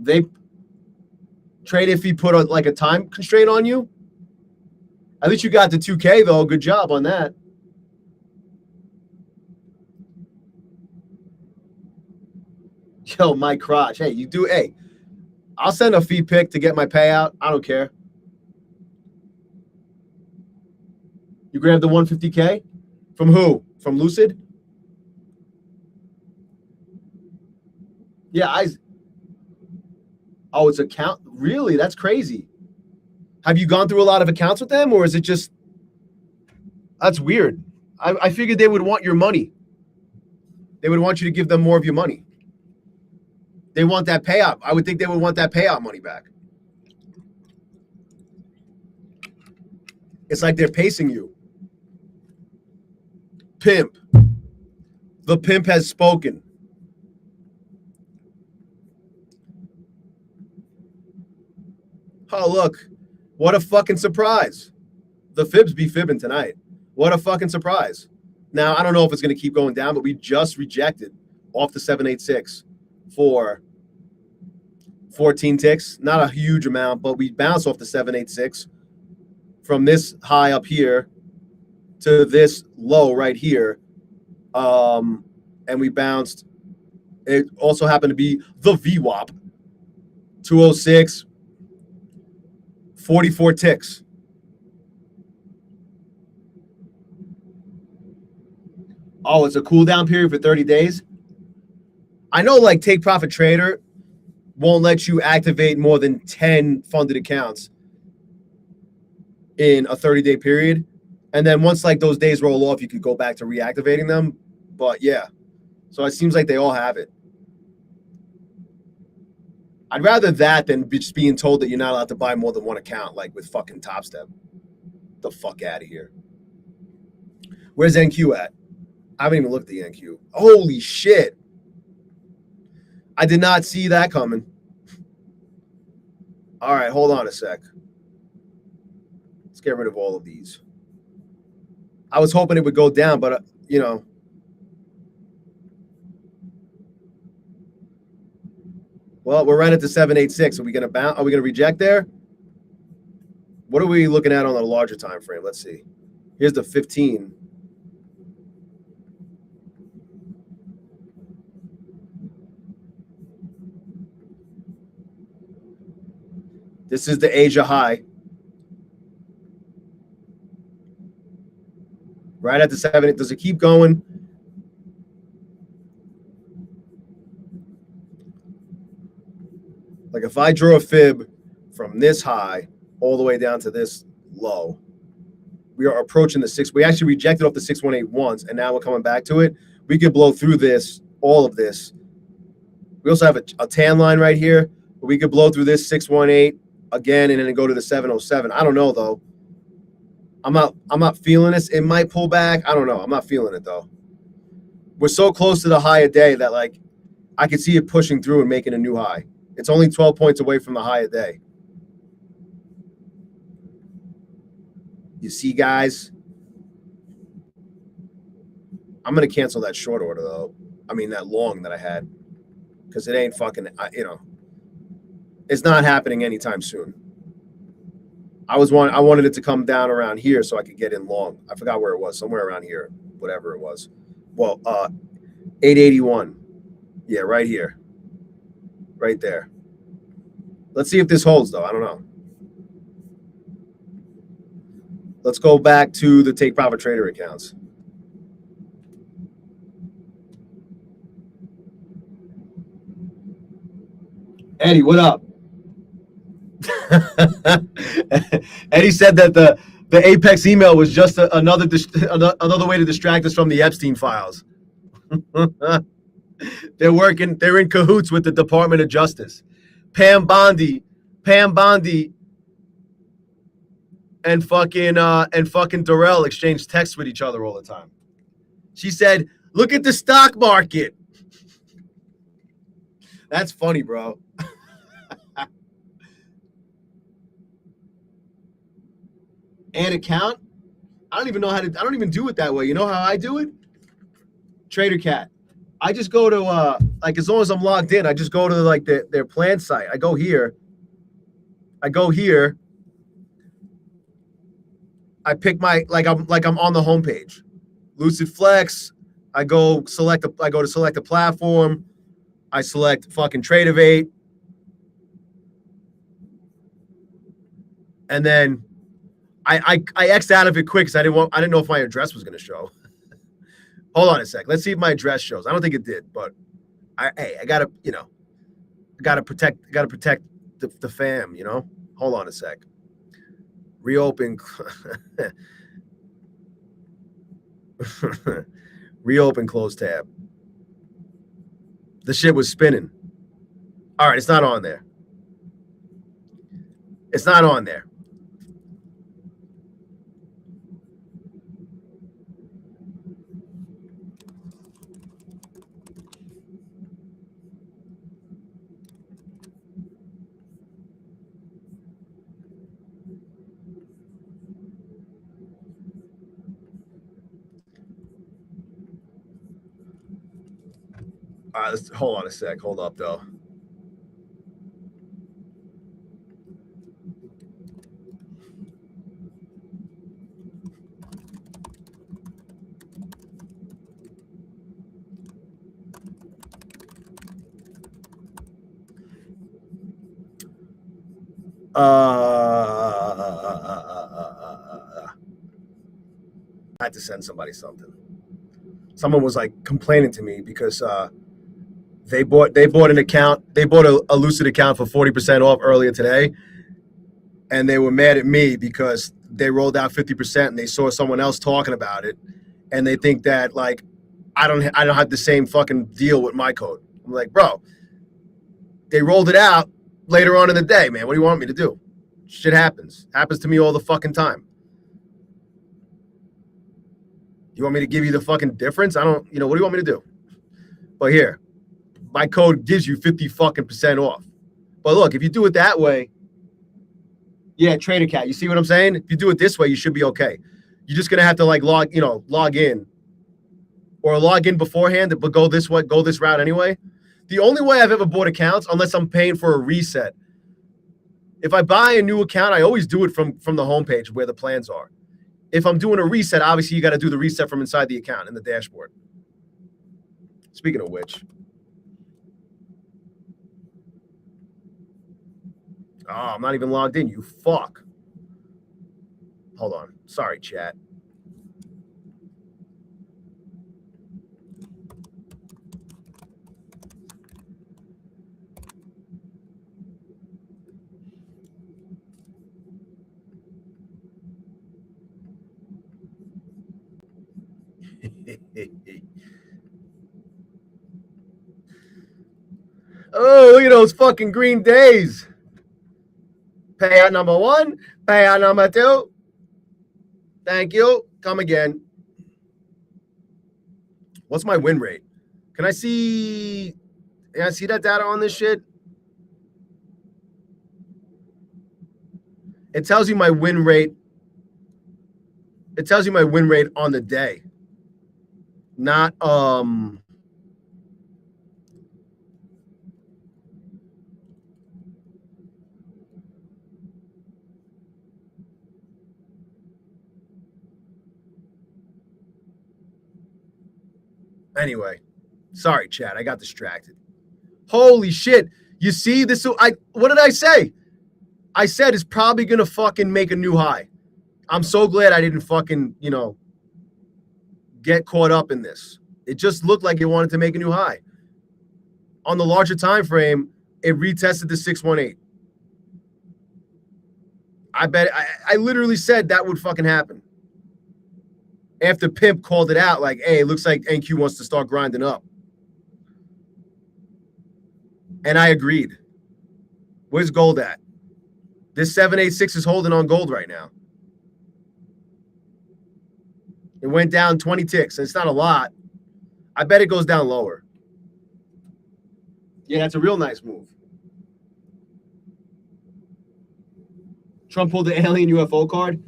They trade if he put a time constraint on you. At least you got the 2K though. Good job on that. Yo, my crotch. Hey, you do. Hey, I'll send a fee pick to get my payout. I don't care. You grabbed the 150K from who? From Lucid? Yeah, Oh, it's account. Really? That's crazy. Have you gone through a lot of accounts with them, or is it just? That's weird. I figured they would want your money. They would want you to give them more of your money. They want that payout. I would think they would want that payout money back. It's like they're pacing you. Pimp. The pimp has spoken. Oh, look. What a fucking surprise. The fibs be fibbing tonight. What a fucking surprise. Now, I don't know if it's going to keep going down, but we just rejected off the 786 for 14 ticks. Not a huge amount, but we bounced off the 786 from this high up here to this low right here. And we bounced. It also happened to be the VWAP. 206, 44 ticks. Oh, it's a cool down period for 30 days. I know like Take Profit Trader won't let you activate more than 10 funded accounts in a 30-day period. And then once like those days roll off, you could go back to reactivating them. But yeah, so it seems like they all have it. I'd rather that than just being told that you're not allowed to buy more than one account, like with fucking Top Step. The fuck out of here. Where's NQ at? I haven't even looked at the NQ. Holy shit. I did not see that coming. All right, hold on a sec. Let's get rid of all of these. I was hoping it would go down, but, you know. Well, we're right at the 786. Are we going to reject there? What are we looking at on a larger time frame? Let's see. Here's the 15. This is the Asia high. Right at the 7. Does it keep going? Like if I draw a fib from this high all the way down to this low, we are approaching the 6. We actually rejected off the 618 once, and now we're coming back to it. We could blow through this, all of this. We also have a tan line right here. We could blow through this 618 again and then go to the 707. I don't know though. I'm not feeling this. It might pull back. I don't know. I'm not feeling it though. We're so close to the high of day that like I could see it pushing through and making a new high. It's only 12 points away from the high of day. You see, guys? I'm going to cancel that short order, though. I mean, that long that I had. Because it ain't fucking, you know. It's not happening anytime soon. I wanted it to come down around here so I could get in long. I forgot where it was. Somewhere around here. Whatever it was. Well, 881. Yeah, right here. Right there. Let's see if this holds, though. I don't know. Let's go back to the Take Profit Trader accounts. Eddie, what up? Eddie said that the Apex email was just another way to distract us from the Epstein files. They're in cahoots with the Department of Justice. Pam Bondi and fucking Darrell exchange texts with each other all the time. She said, "Look at the stock market." That's funny, bro. An account? I don't even know how to. I don't even do it that way. You know how I do it? Trader Cat. I just go to like as long as I'm logged in, I just go to like their plan site. I go here. I pick my like I'm on the homepage. Lucid Flex. I go to select a platform. I select fucking Tradeovate. And then I X'd out of it quick because I didn't know if my address was gonna show. Hold on a sec. Let's see if my address shows. I don't think it did, but I gotta protect the fam, you know? Hold on a sec. Reopen. Reopen, close tab. The shit was spinning. All right, it's not on there. It's not on there. All right, hold on a sec. Hold up, though. I had to send somebody something. Someone was like complaining to me because They bought an account. They bought a Lucid account for 40% off earlier today, and they were mad at me because they rolled out 50% and they saw someone else talking about it, and they think that like I don't have the same fucking deal with my code. I'm like, bro, they rolled it out later on in the day, man. What do you want me to do? Shit happens. Happens to me all the fucking time. You want me to give you the fucking difference? I don't, what do you want me to do? But here, my code gives you 50% off. But look, if you do it that way, yeah, Trader Cat, you see what I'm saying? If you do it this way, you should be okay. You're just gonna have to like log in or log in beforehand, but go this way, go this route anyway. The only way I've ever bought accounts, unless I'm paying for a reset, if I buy a new account, I always do it from the homepage where the plans are. If I'm doing a reset, obviously you got to do the reset from inside the account in the dashboard. Speaking of which, oh, I'm not even logged in, you fuck. Hold on. Sorry, chat. Oh, look at those fucking green days. Payout number 1, payout number 2. Thank you. Come again. What's my win rate? Can I see that data on this shit? It tells you my win rate. It tells you my win rate on the day. Not Anyway, sorry, Chad. I got distracted. Holy shit. You see this? What did I say? I said it's probably going to fucking make a new high. I'm so glad I didn't fucking, get caught up in this. It just looked like it wanted to make a new high. On the larger time frame, it retested the 618. I bet I literally said that would fucking happen. After Pimp called it out, like, hey, it looks like NQ wants to start grinding up. And I agreed. Where's gold at? This 786 is holding on gold right now. It went down 20 ticks. It's not a lot. I bet it goes down lower. Yeah, that's a real nice move. Trump pulled the alien UFO card.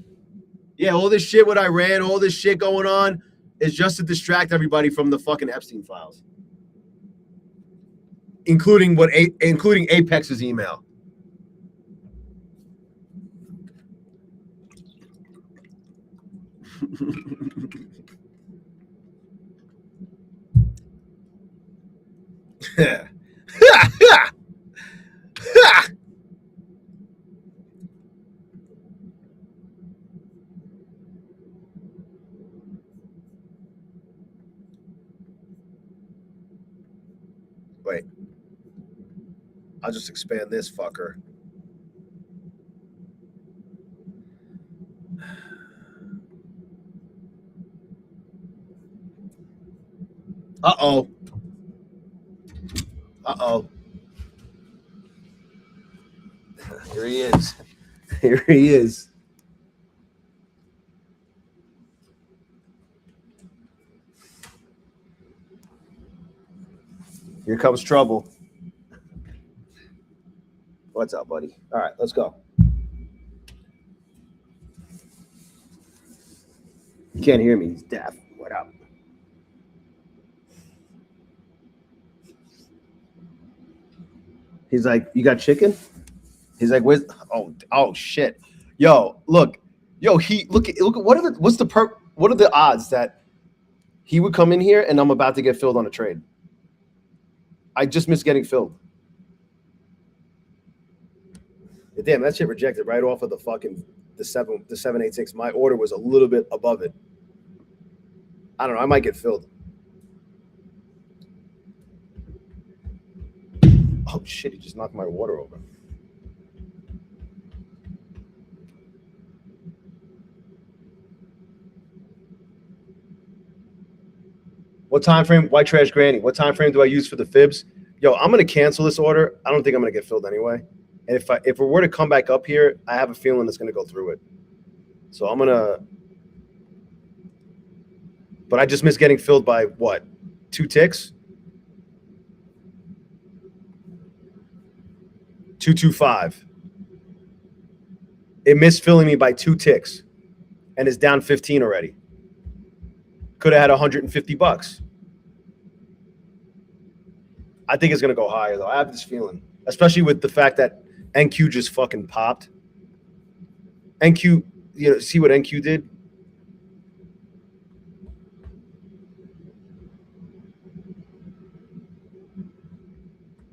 Yeah, all this shit with Iran, all this shit going on is just to distract everybody from the fucking Epstein files. Including Apex's email. Wait. I'll just expand this fucker. Uh-oh. Uh-oh. Here he is. Here he is. Here comes trouble. What's up, buddy? All right, let's go. You can't hear me. He's deaf. What up? He's like, you got chicken? He's like, where's? Oh shit. Yo, look. Yo, look at what are the odds that he would come in here and I'm about to get filled on a trade? I just missed getting filled. Damn, that shit rejected right off of the fucking the 786. My order was a little bit above it. I don't know. I might get filled. Oh shit! He just knocked my water over. What time frame? White trash granny. What time frame do I use for the fibs? Yo, I'm gonna cancel this order. I don't think I'm gonna get filled anyway. And if it were to come back up here, I have a feeling it's gonna go through it. So I'm gonna. But I just missed getting filled by what? 2 ticks? 225. It missed filling me by 2 ticks and is down 15 already. Could have had $150. I think it's going to go higher, though. I have this feeling, especially with the fact that NQ just fucking popped. NQ, see what NQ did?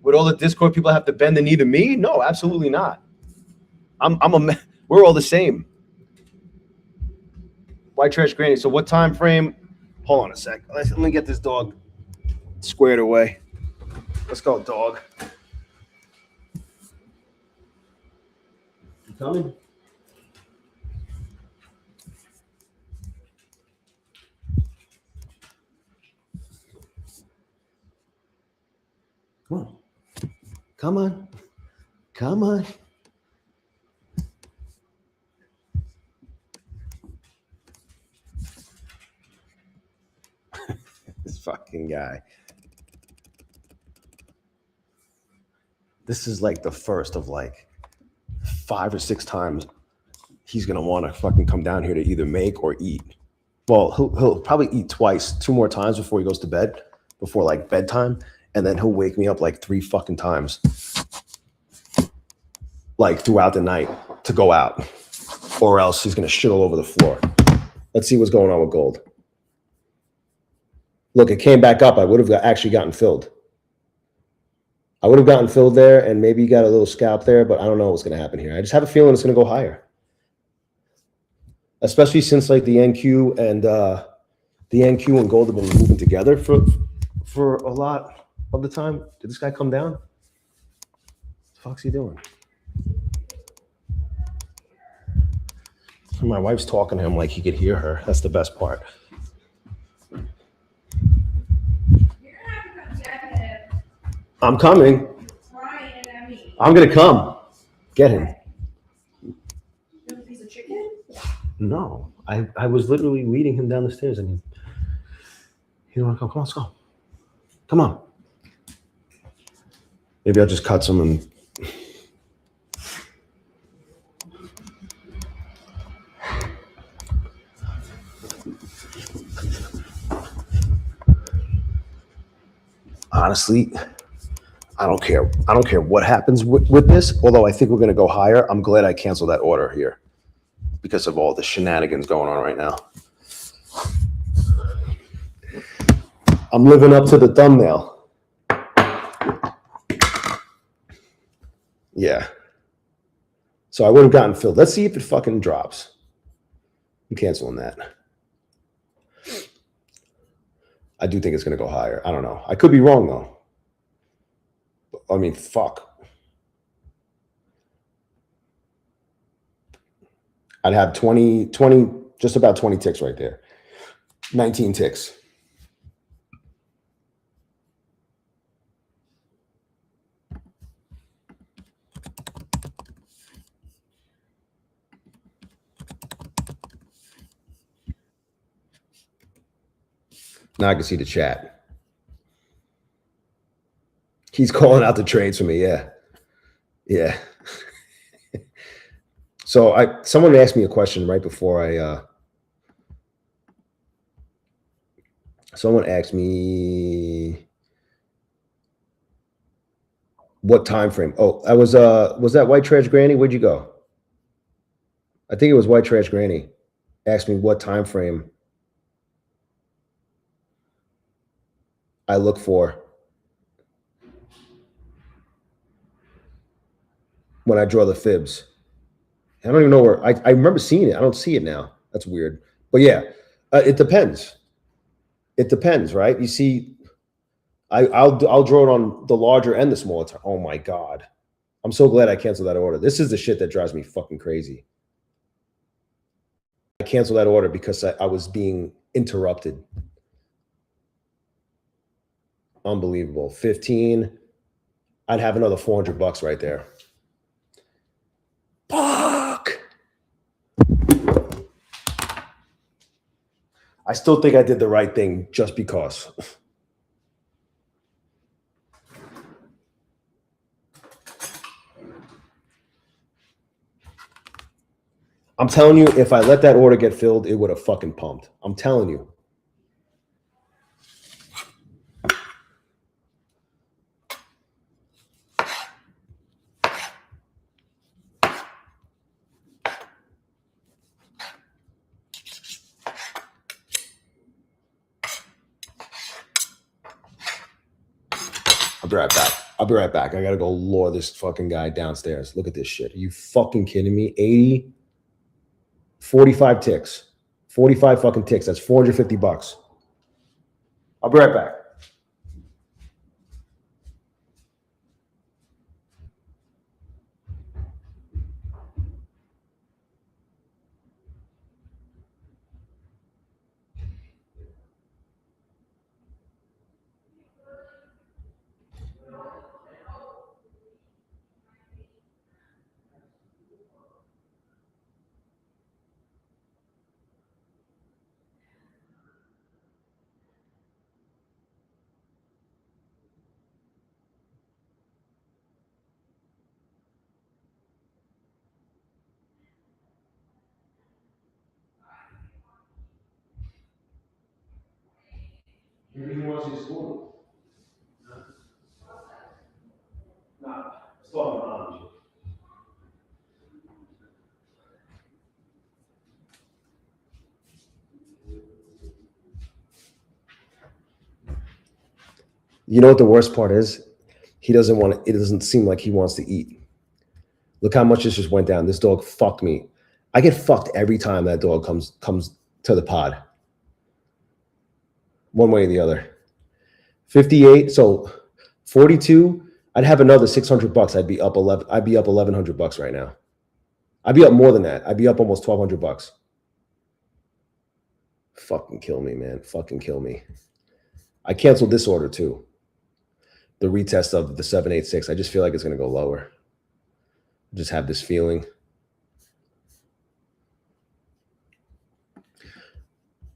Would all the Discord people have to bend the knee to me? No, absolutely not. We're all the same. White trash granny. So what time frame? Hold on a sec. Let me get this dog squared away. Let's go, dog. You coming? Come on. Come on. Come on. This fucking guy. This is like the first of like 5 or 6 times he's gonna want to fucking come down here to either make or eat. Well, he'll probably eat twice, 2 more times before he goes to bed, before like bedtime, and then he'll wake me up like 3 fucking times, like throughout the night to go out, or else he's gonna shit all over the floor. Let's see what's going on with gold. Look, it came back up. I would have actually gotten filled. I would have gotten filled there, and maybe got a little scalp there, but I don't know what's going to happen here. I just have a feeling it's going to go higher, especially since like the NQ and gold have been moving together for a lot of the time. Did this guy come down? What the fuck's he doing? My wife's talking to him like he could hear her. That's the best part. I'm coming. I'm gonna come. Get him. A piece of chicken? No, I was literally leading him down the stairs. I mean, you don't want to come? Come on, let's go. Come on. Maybe I'll just cut some and. Honestly, I don't care. I don't care what happens with this, although I think we're going to go higher. I'm glad I canceled that order here because of all the shenanigans going on right now. I'm living up to the thumbnail. Yeah. So I would have gotten filled. Let's see if it fucking drops. I'm canceling that. I do think it's going to go higher. I don't know. I could be wrong, though. I mean, fuck. I'd have 20, just about 20 ticks right there. 19 ticks. Now I can see the chat. He's calling out the trades for me. Yeah. Yeah. So someone asked me a question right before someone asked me what time frame. Oh, was that White Trash Granny? Where'd you go? I think it was White Trash Granny. Asked me what time frame I look for when I draw the fibs. I don't even know where. I remember seeing it. I don't see it now. That's weird. But yeah, it depends. It depends, right? You see, I'll draw it on the larger and the smaller term. Oh my god. I'm so glad I canceled that order. This is the shit that drives me fucking crazy. I canceled that order because I was being interrupted. Unbelievable. 15. I'd have another $400 right there. Fuck. I still think I did the right thing just because. I'm telling you, if I let that order get filled, it would have fucking pumped. I'm telling you. I'll be right back. I'll be right back. I gotta go lure this fucking guy downstairs. Look at this shit. Are you fucking kidding me? 80, 45 ticks. 45 fucking ticks. That's $450. I'll be right back. Maybe he wants you to school. Nah, it's talking about you. You know what the worst part is? He doesn't want to, it doesn't seem like he wants to eat. Look how much this just went down. This dog fucked me. I get fucked every time that dog comes to the pod. One way or the other. 58, so 42, I'd have another $600. I'd be up $1,100 right now. I'd be up more than that. I'd be up almost $1,200. Fucking kill me, man. Fucking kill me. I canceled this order too. The retest of the 786. I just feel like it's going to go lower. I just have this feeling.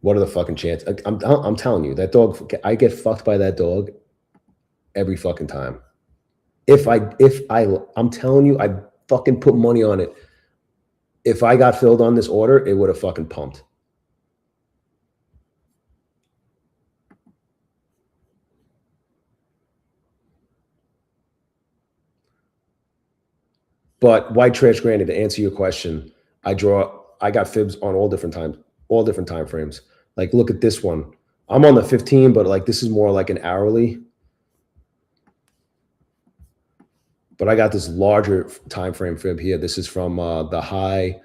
What are the fucking chances? I'm telling you, that dog, I get fucked by that dog every fucking time. I'm telling you, I fucking put money on it. If I got filled on this order, it would have fucking pumped. But white trash granted, to answer your question, I got fibs on all different time frames. Like, look at this one. I'm on the 15, but like this is more like an hourly. But I got this larger time frame fib here. This is from the high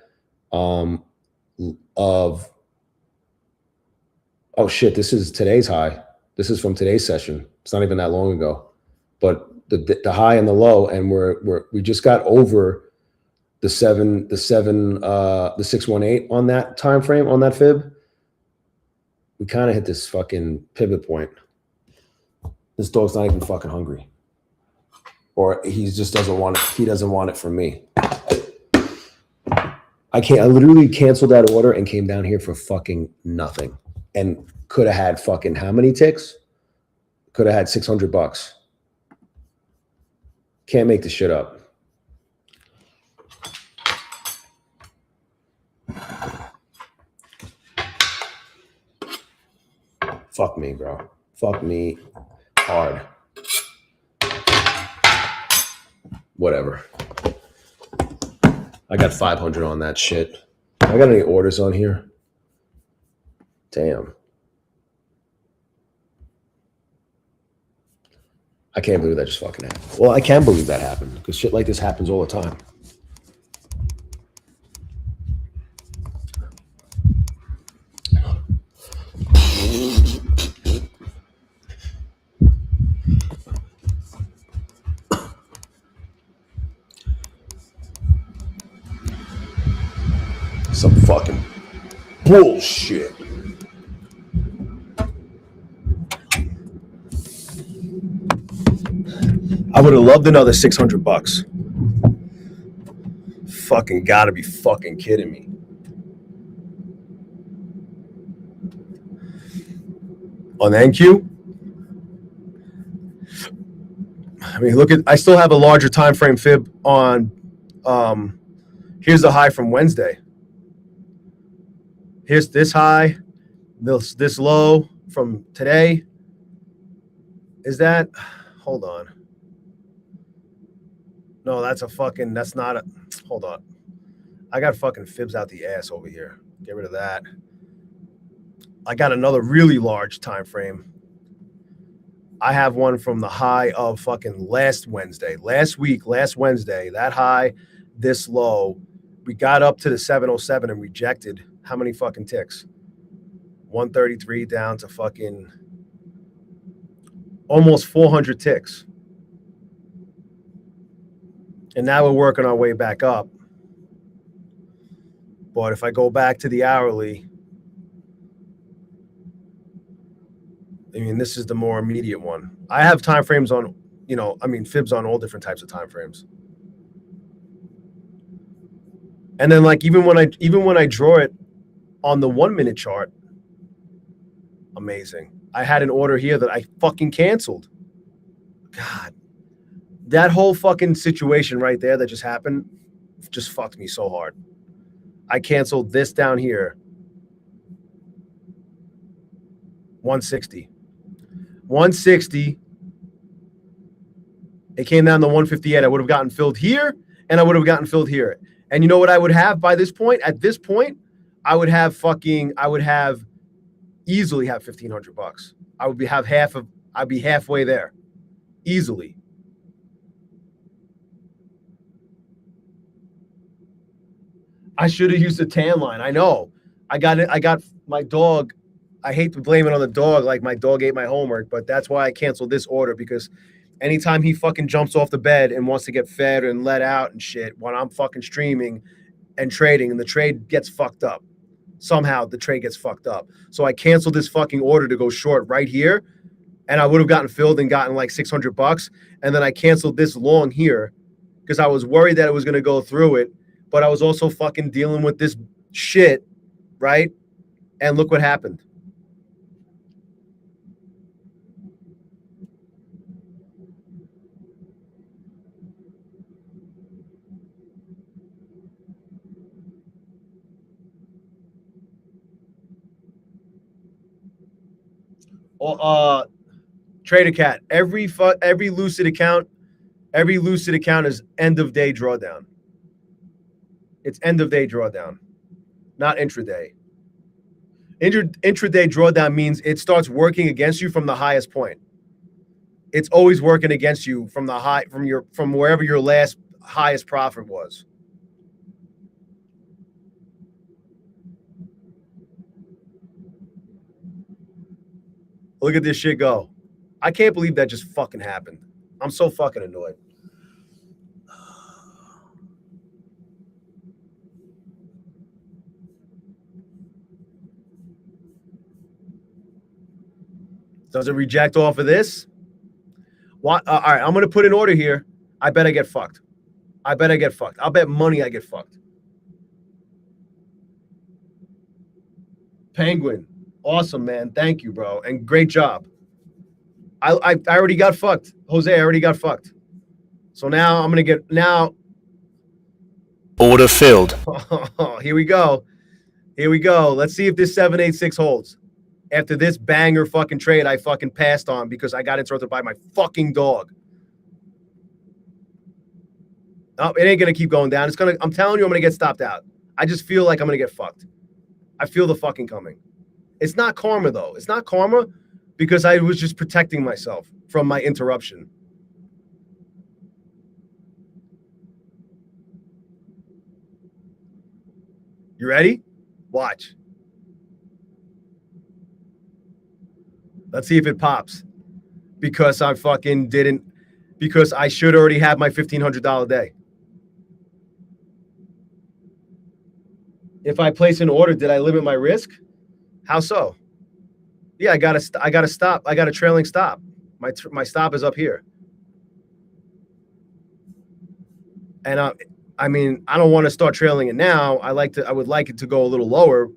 of, oh shit, this is today's high. This is from today's session. It's not even that long ago. But the high and the low, and we just got over the 618 on that time frame, on that fib. We kind of hit this fucking pivot point. This dog's not even fucking hungry. Or he just doesn't want it. He doesn't want it from me. I literally canceled that order and came down here for fucking nothing. And could have had fucking how many ticks? Could have had $600. Can't make this shit up. Fuck me, bro. Fuck me hard. Whatever. I got 500 on that shit. I got any orders on here? Damn. I can't believe that just fucking happened. Well, I can believe that happened because shit like this happens all the time. Some fucking bullshit. I would have loved another $600. Fucking gotta be fucking kidding me. On the NQ, I mean, look at. I still have a larger time frame fib on. Here's the high from Wednesday. Here's this high, this low from today. Is that? Hold on. No, that's a fucking. That's not a. Hold on. I got fucking fibs out the ass over here. Get rid of that. I got another really large time frame. I have one from the high of fucking last Wednesday. Last Wednesday, that high, this low. We got up to the 707 and rejected how many fucking ticks? 133 down to fucking almost 400 ticks. And now we're working our way back up. But if I go back to the hourly, I mean, this is the more immediate one. I have time frames on, fibs on all different types of time frames. And then like even when I draw it on the 1 minute chart, amazing. I had an order here that I fucking canceled. God. That whole fucking situation right there that just happened just fucked me so hard. I canceled this down here. 160. 160. It came down to 158. I would have gotten filled here, and I would have gotten filled here. And you know what I would have by this point? At this point, I would easily have $1,500. I'd be halfway there. Easily. I should have used a tan line. I know. I got my dog. I hate to blame it on the dog, like my dog ate my homework, but that's why I canceled this order, because anytime he fucking jumps off the bed and wants to get fed and let out and shit when I'm fucking streaming and trading, and the trade gets fucked up. Somehow the trade gets fucked up. So I canceled this fucking order to go short right here, and I would have gotten filled and gotten like $600. And then I canceled this long here because I was worried that it was going to go through it, but I was also fucking dealing with this shit, right? And look what happened. Trader Cat. Every Lucid account is end of day drawdown. It's end of day drawdown, not intraday. Intraday drawdown means it starts working against you from the highest point. It's always working against you from the high, from wherever your last highest profit was. Look at this shit go. I can't believe that just fucking happened. I'm so fucking annoyed. Does it reject off of this? What? All right, I'm going to put an order here. I bet I get fucked. I'll bet money I get fucked. Penguin. Awesome, man. Thank you, bro. And great job. I already got fucked. Jose, I already got fucked. So now I'm going to get now. Order filled. Here we go. Let's see if this 786 holds. After this banger fucking trade I fucking passed on because I got interrupted by my fucking dog. Oh, it ain't going to keep going down. I'm telling you, I'm going to get stopped out. I just feel like I'm going to get fucked. I feel the fucking coming. It's not karma, though. It's not karma because I was just protecting myself from my interruption. You ready? Watch. Let's see if it pops. Because I fucking didn't. Because I should already have my $1,500 day. If I place an order, did I limit my risk? How so? Yeah, I got to stop. I got a trailing stop. My stop is up here. And I mean, I don't want to start trailing it now. I would like it to go a little lower,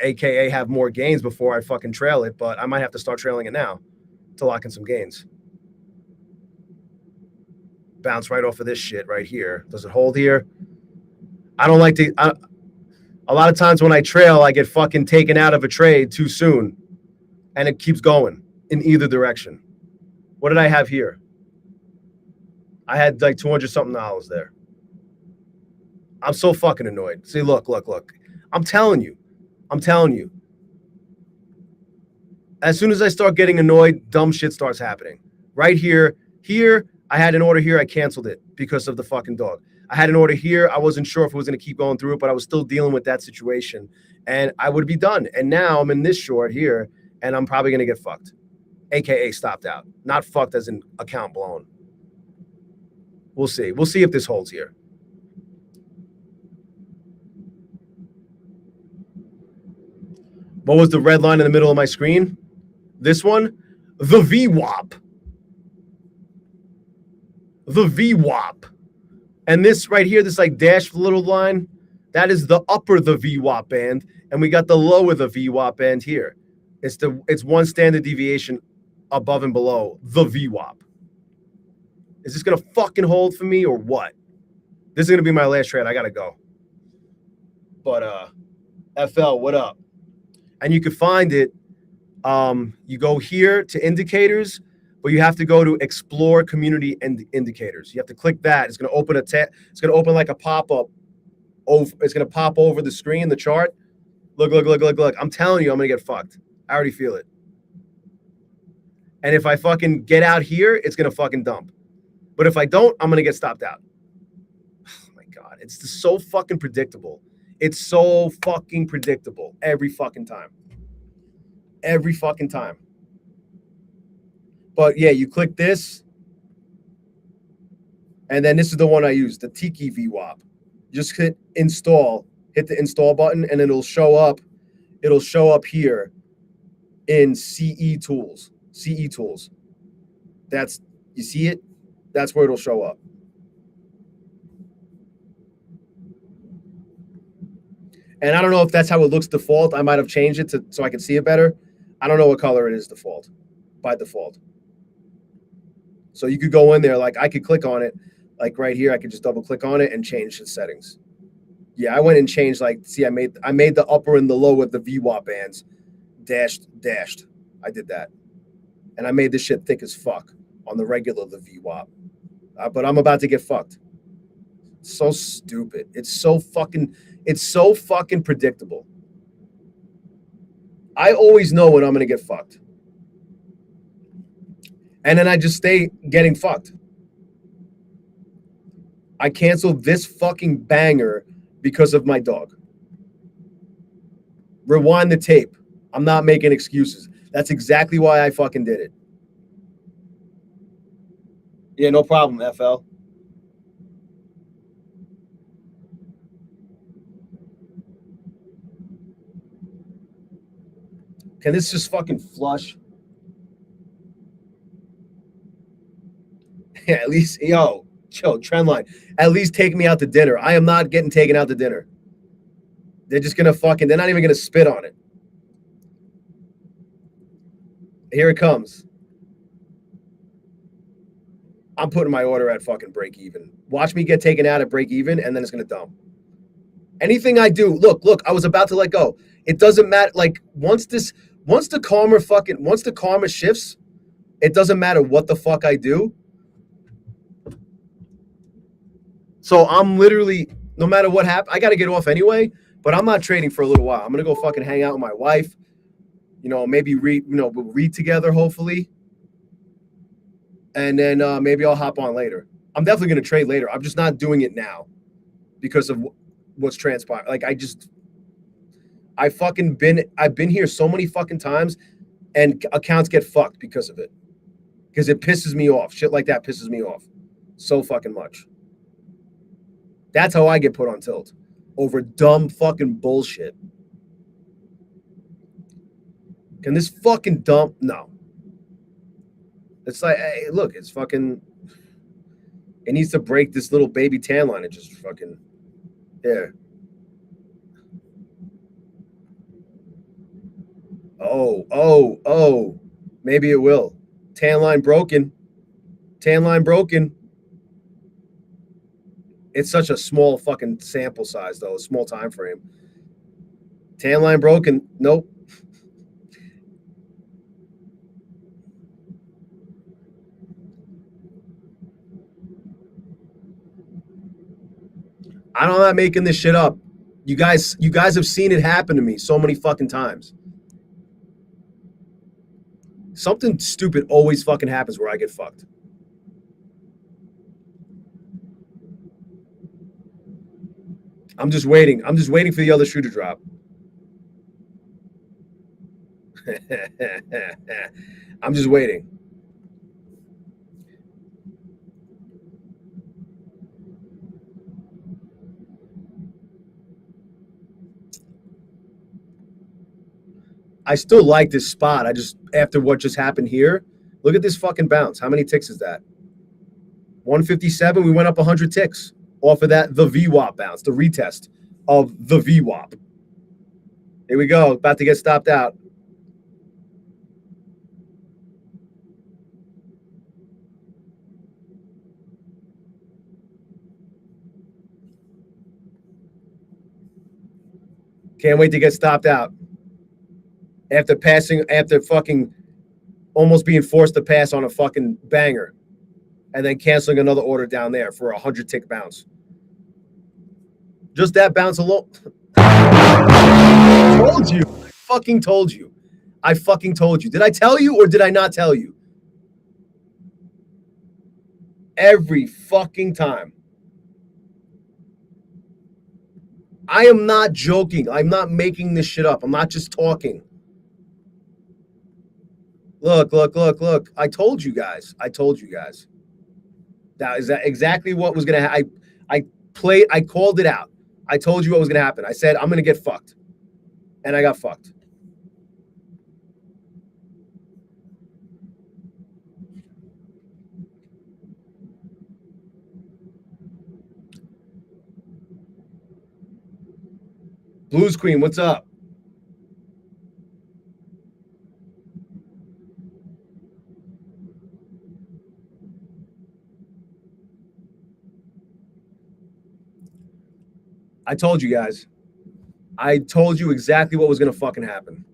aka have more gains before I fucking trail it, but I might have to start trailing it now to lock in some gains. Bounce right off of this shit right here. Does it hold here? I don't like to. A lot of times when I trail, I get fucking taken out of a trade too soon, and it keeps going in either direction. What did I have here? I had like $200 something there. I'm so fucking annoyed. See, look. I'm telling you. As soon as I start getting annoyed, dumb shit starts happening. Right here, I had an order here. I canceled it because of the fucking dog. I had an order here. I wasn't sure if it was going to keep going through it, but I was still dealing with that situation, and I would be done. And now I'm in this short here, and I'm probably going to get fucked, aka stopped out. Not fucked as in account blown. We'll see. We'll see if this holds here. What was the red line in the middle of my screen? This one, the VWAP. The VWAP. And this right here, this like dashed little line, that is the upper the VWAP band, and we got the lower the VWAP band here. It's one standard deviation above and below the VWAP. Is this gonna fucking hold for me or what? This is gonna be my last trade. I gotta go. But FL, what up? And you can find it. You go here to indicators, but you have to go to explore community indicators. You have to click that. It's gonna open it's gonna open like a pop-up. It's gonna pop over the screen, the chart. Look. I'm telling you, I'm gonna get fucked. I already feel it. And if I fucking get out here, it's gonna fucking dump. But if I don't, I'm gonna get stopped out. Oh my God, it's just so fucking predictable. It's so fucking predictable every fucking time. Every fucking time. But yeah, you click this, and then this is the one I use, the Tiki VWAP. Just hit install, hit the install button, and it'll show up. It'll show up here in CE tools. CE tools. That's, you see it? That's where it'll show up. And I don't know if that's how it looks default. I might have changed it so I can see it better. I don't know what color it is by default. So you could go in there, like I could click on it, like right here, I could just double click on it and change the settings. Yeah, I went and changed, like, see, I made the upper and the lower of the VWAP bands dashed. I did that. And I made this shit thick as fuck on the regular, the VWAP. But I'm about to get fucked. So stupid. It's so fucking predictable. I always know when I'm going to get fucked. And then I just stay getting fucked. I canceled this fucking banger because of my dog. Rewind the tape. I'm not making excuses. That's exactly why I fucking did it. Yeah, no problem, FL. Can this just fucking flush? Yeah, at least, chill, trend line. At least take me out to dinner. I am not getting taken out to dinner. They're just gonna they're not even gonna spit on it. Here it comes. I'm putting my order at fucking break even. Watch me get taken out at break even, and then it's gonna dump. Anything I do, look, I was about to let go. It doesn't matter. Like once the karma shifts, it doesn't matter what the fuck I do. So I'm literally, no matter what happens, I got to get off anyway, but I'm not trading for a little while. I'm going to go fucking hang out with my wife, maybe we'll read together, hopefully. And then maybe I'll hop on later. I'm definitely going to trade later. I'm just not doing it now because of what's transpired. Like I've been here so many fucking times and accounts get fucked because of it. Because it pisses me off. Shit like that pisses me off so fucking much. That's how I get put on tilt. over dumb fucking bullshit. Can this fucking dump? No. It's like, hey, look, it's fucking. It needs to break this little baby tan line and just fucking. Yeah. Oh. Maybe it will. Tan line broken. Tan line broken. It's such a small fucking sample size, though. A small time frame. Tan line broken. Nope. I'm not making this shit up. You guys have seen it happen to me so many fucking times. Something stupid always fucking happens where I get fucked. I'm just waiting. I'm just waiting for the other shoe to drop. I'm just waiting. I still like this spot. I just, after what just happened here, look at this fucking bounce. How many ticks is that? 157. We went up 100 ticks off of that, the VWAP bounce, the retest of the VWAP. Here we go. About to get stopped out. Can't wait to get stopped out. After fucking almost being forced to pass on a fucking banger and then canceling another order down there for a 100 tick bounce. Just that bounce alone. I told you. I fucking told you. I fucking told you. Did I tell you or did I not tell you? Every fucking time. I am not joking. I'm not making this shit up. I'm not just talking. Look. I told you guys. That is that exactly what was going to happen. I called it out. I told you what was going to happen. I said, I'm going to get fucked. And I got fucked. Blues Queen, what's up? I told you guys. I told you exactly what was going to fucking happen.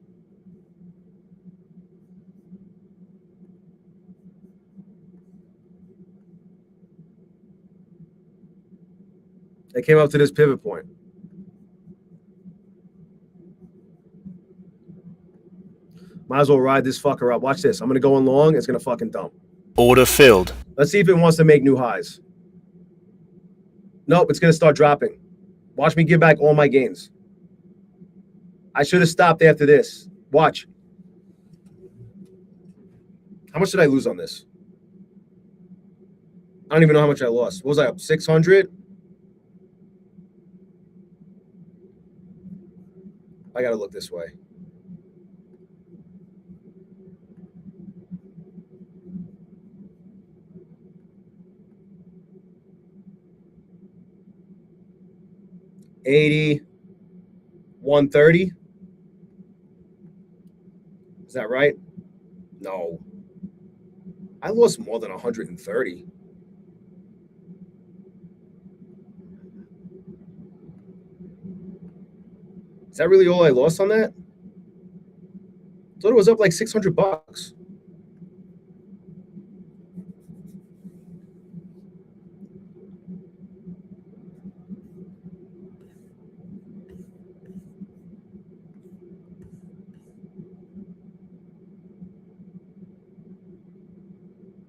They came up to this pivot point. Might as well ride this fucker up. Watch this. I'm going to go in long. It's going to fucking dump. Order filled. Let's see if it wants to make new highs. Nope, it's going to start dropping. Watch me give back all my gains. I should have stopped after this. Watch. How much did I lose on this? I don't even know how much I lost. What was I up? 600? I got to look this way. $80, $130. Is that right? No. I lost more than 130. Is that really all I lost on that? I thought it was up like $600.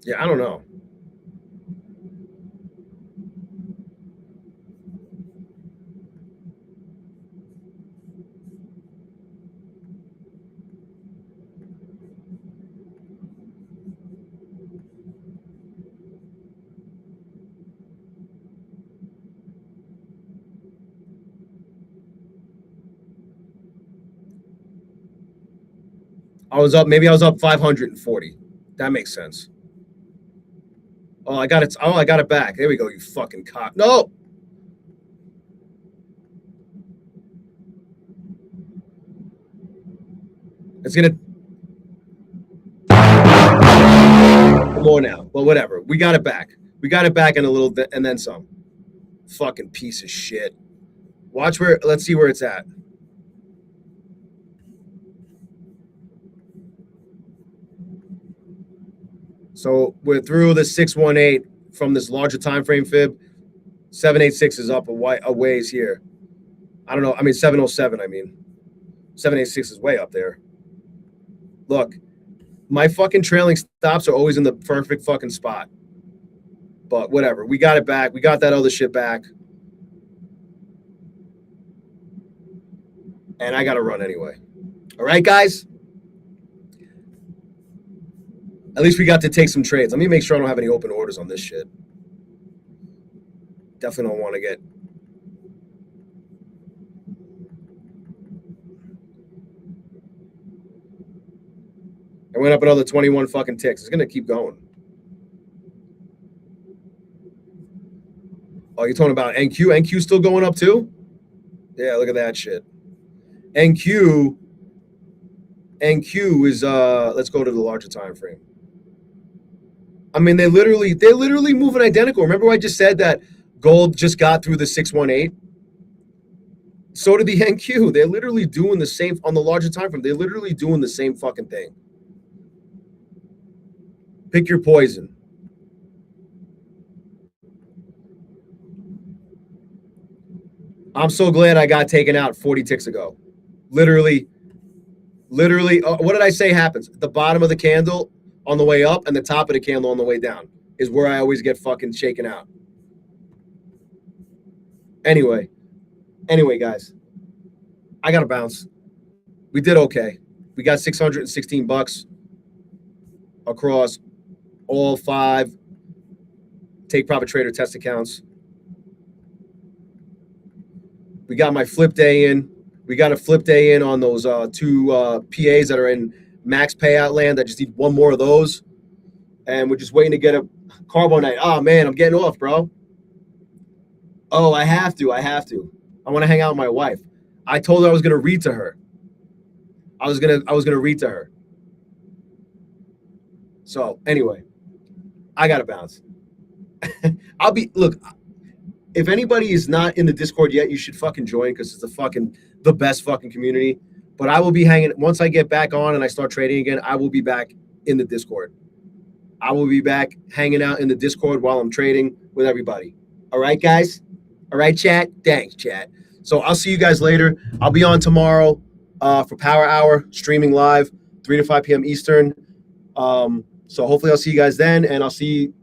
Yeah, I don't know. Maybe I was up 540. That makes sense. Oh, I got it. Oh, I got it back. There we go, you fucking cock. No. It's gonna more now. Well, whatever. We got it back. We got it back in a little bit, and then some. Fucking piece of shit. Watch where. Let's see where it's at. So we're through the 618 from this larger time frame fib. 786 is up a ways here. I don't know. I mean 707. I mean 786 is way up there. Look, my fucking trailing stops are always in the perfect fucking spot. But whatever. We got it back. We got that other shit back. And I got to run anyway. All right, guys? At least we got to take some trades. Let me make sure I don't have any open orders on this shit. Definitely don't want to get... I went up another 21 fucking ticks. It's going to keep going. Oh, you're talking about NQ? NQ still going up too? Yeah, look at that shit. NQ is let's go to the larger time frame. I mean, they're literally moving identical. Remember what I just said that gold just got through the 618? So did the NQ. They're literally doing the same on the larger time frame. They're literally doing the same fucking thing. Pick your poison. I'm so glad I got taken out 40 ticks ago. Literally, what did I say happens? The bottom of the candle on the way up and the top of the candle on the way down is where I always get fucking shaken out. Anyway, guys, I got to bounce. We did okay. We got $616 across all 5 take profit trader test accounts. We got my flip day in. We got a flip day in on those 2 PAs that are in max payout land. I just need 1 more of those. And we're just waiting to get a carbonite. Oh, man, I'm getting off, bro. Oh, I have to. I want to hang out with my wife. I told her I was going to read to her. I was going to read to her. So, anyway, I got to bounce. Look, if anybody is not in the Discord yet, you should fucking join because it's the best fucking community. But I will be hanging, once I get back on and I start trading again, I will be back in the Discord. I will be back hanging out in the Discord while I'm trading with everybody. All right, guys? All right, chat? Thanks, chat. So I'll see you guys later. I'll be on tomorrow for Power Hour, streaming live, 3 to 5 p.m. Eastern. So hopefully I'll see you guys then, and I'll see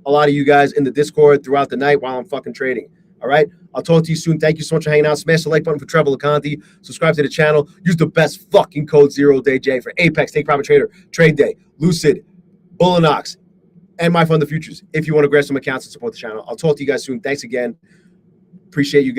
a lot of you guys in the Discord throughout the night while I'm fucking trading. All right? I'll talk to you soon. Thank you so much for hanging out. Smash the like button for Trevor Laconte. Subscribe to the channel. Use the best fucking code 0DayJ for Apex, Take Profit Trader, Trade Day, Lucid, Bull and Ox, and My Fund the Futures if you want to grab some accounts and support the channel. I'll talk to you guys soon. Thanks again. Appreciate you guys.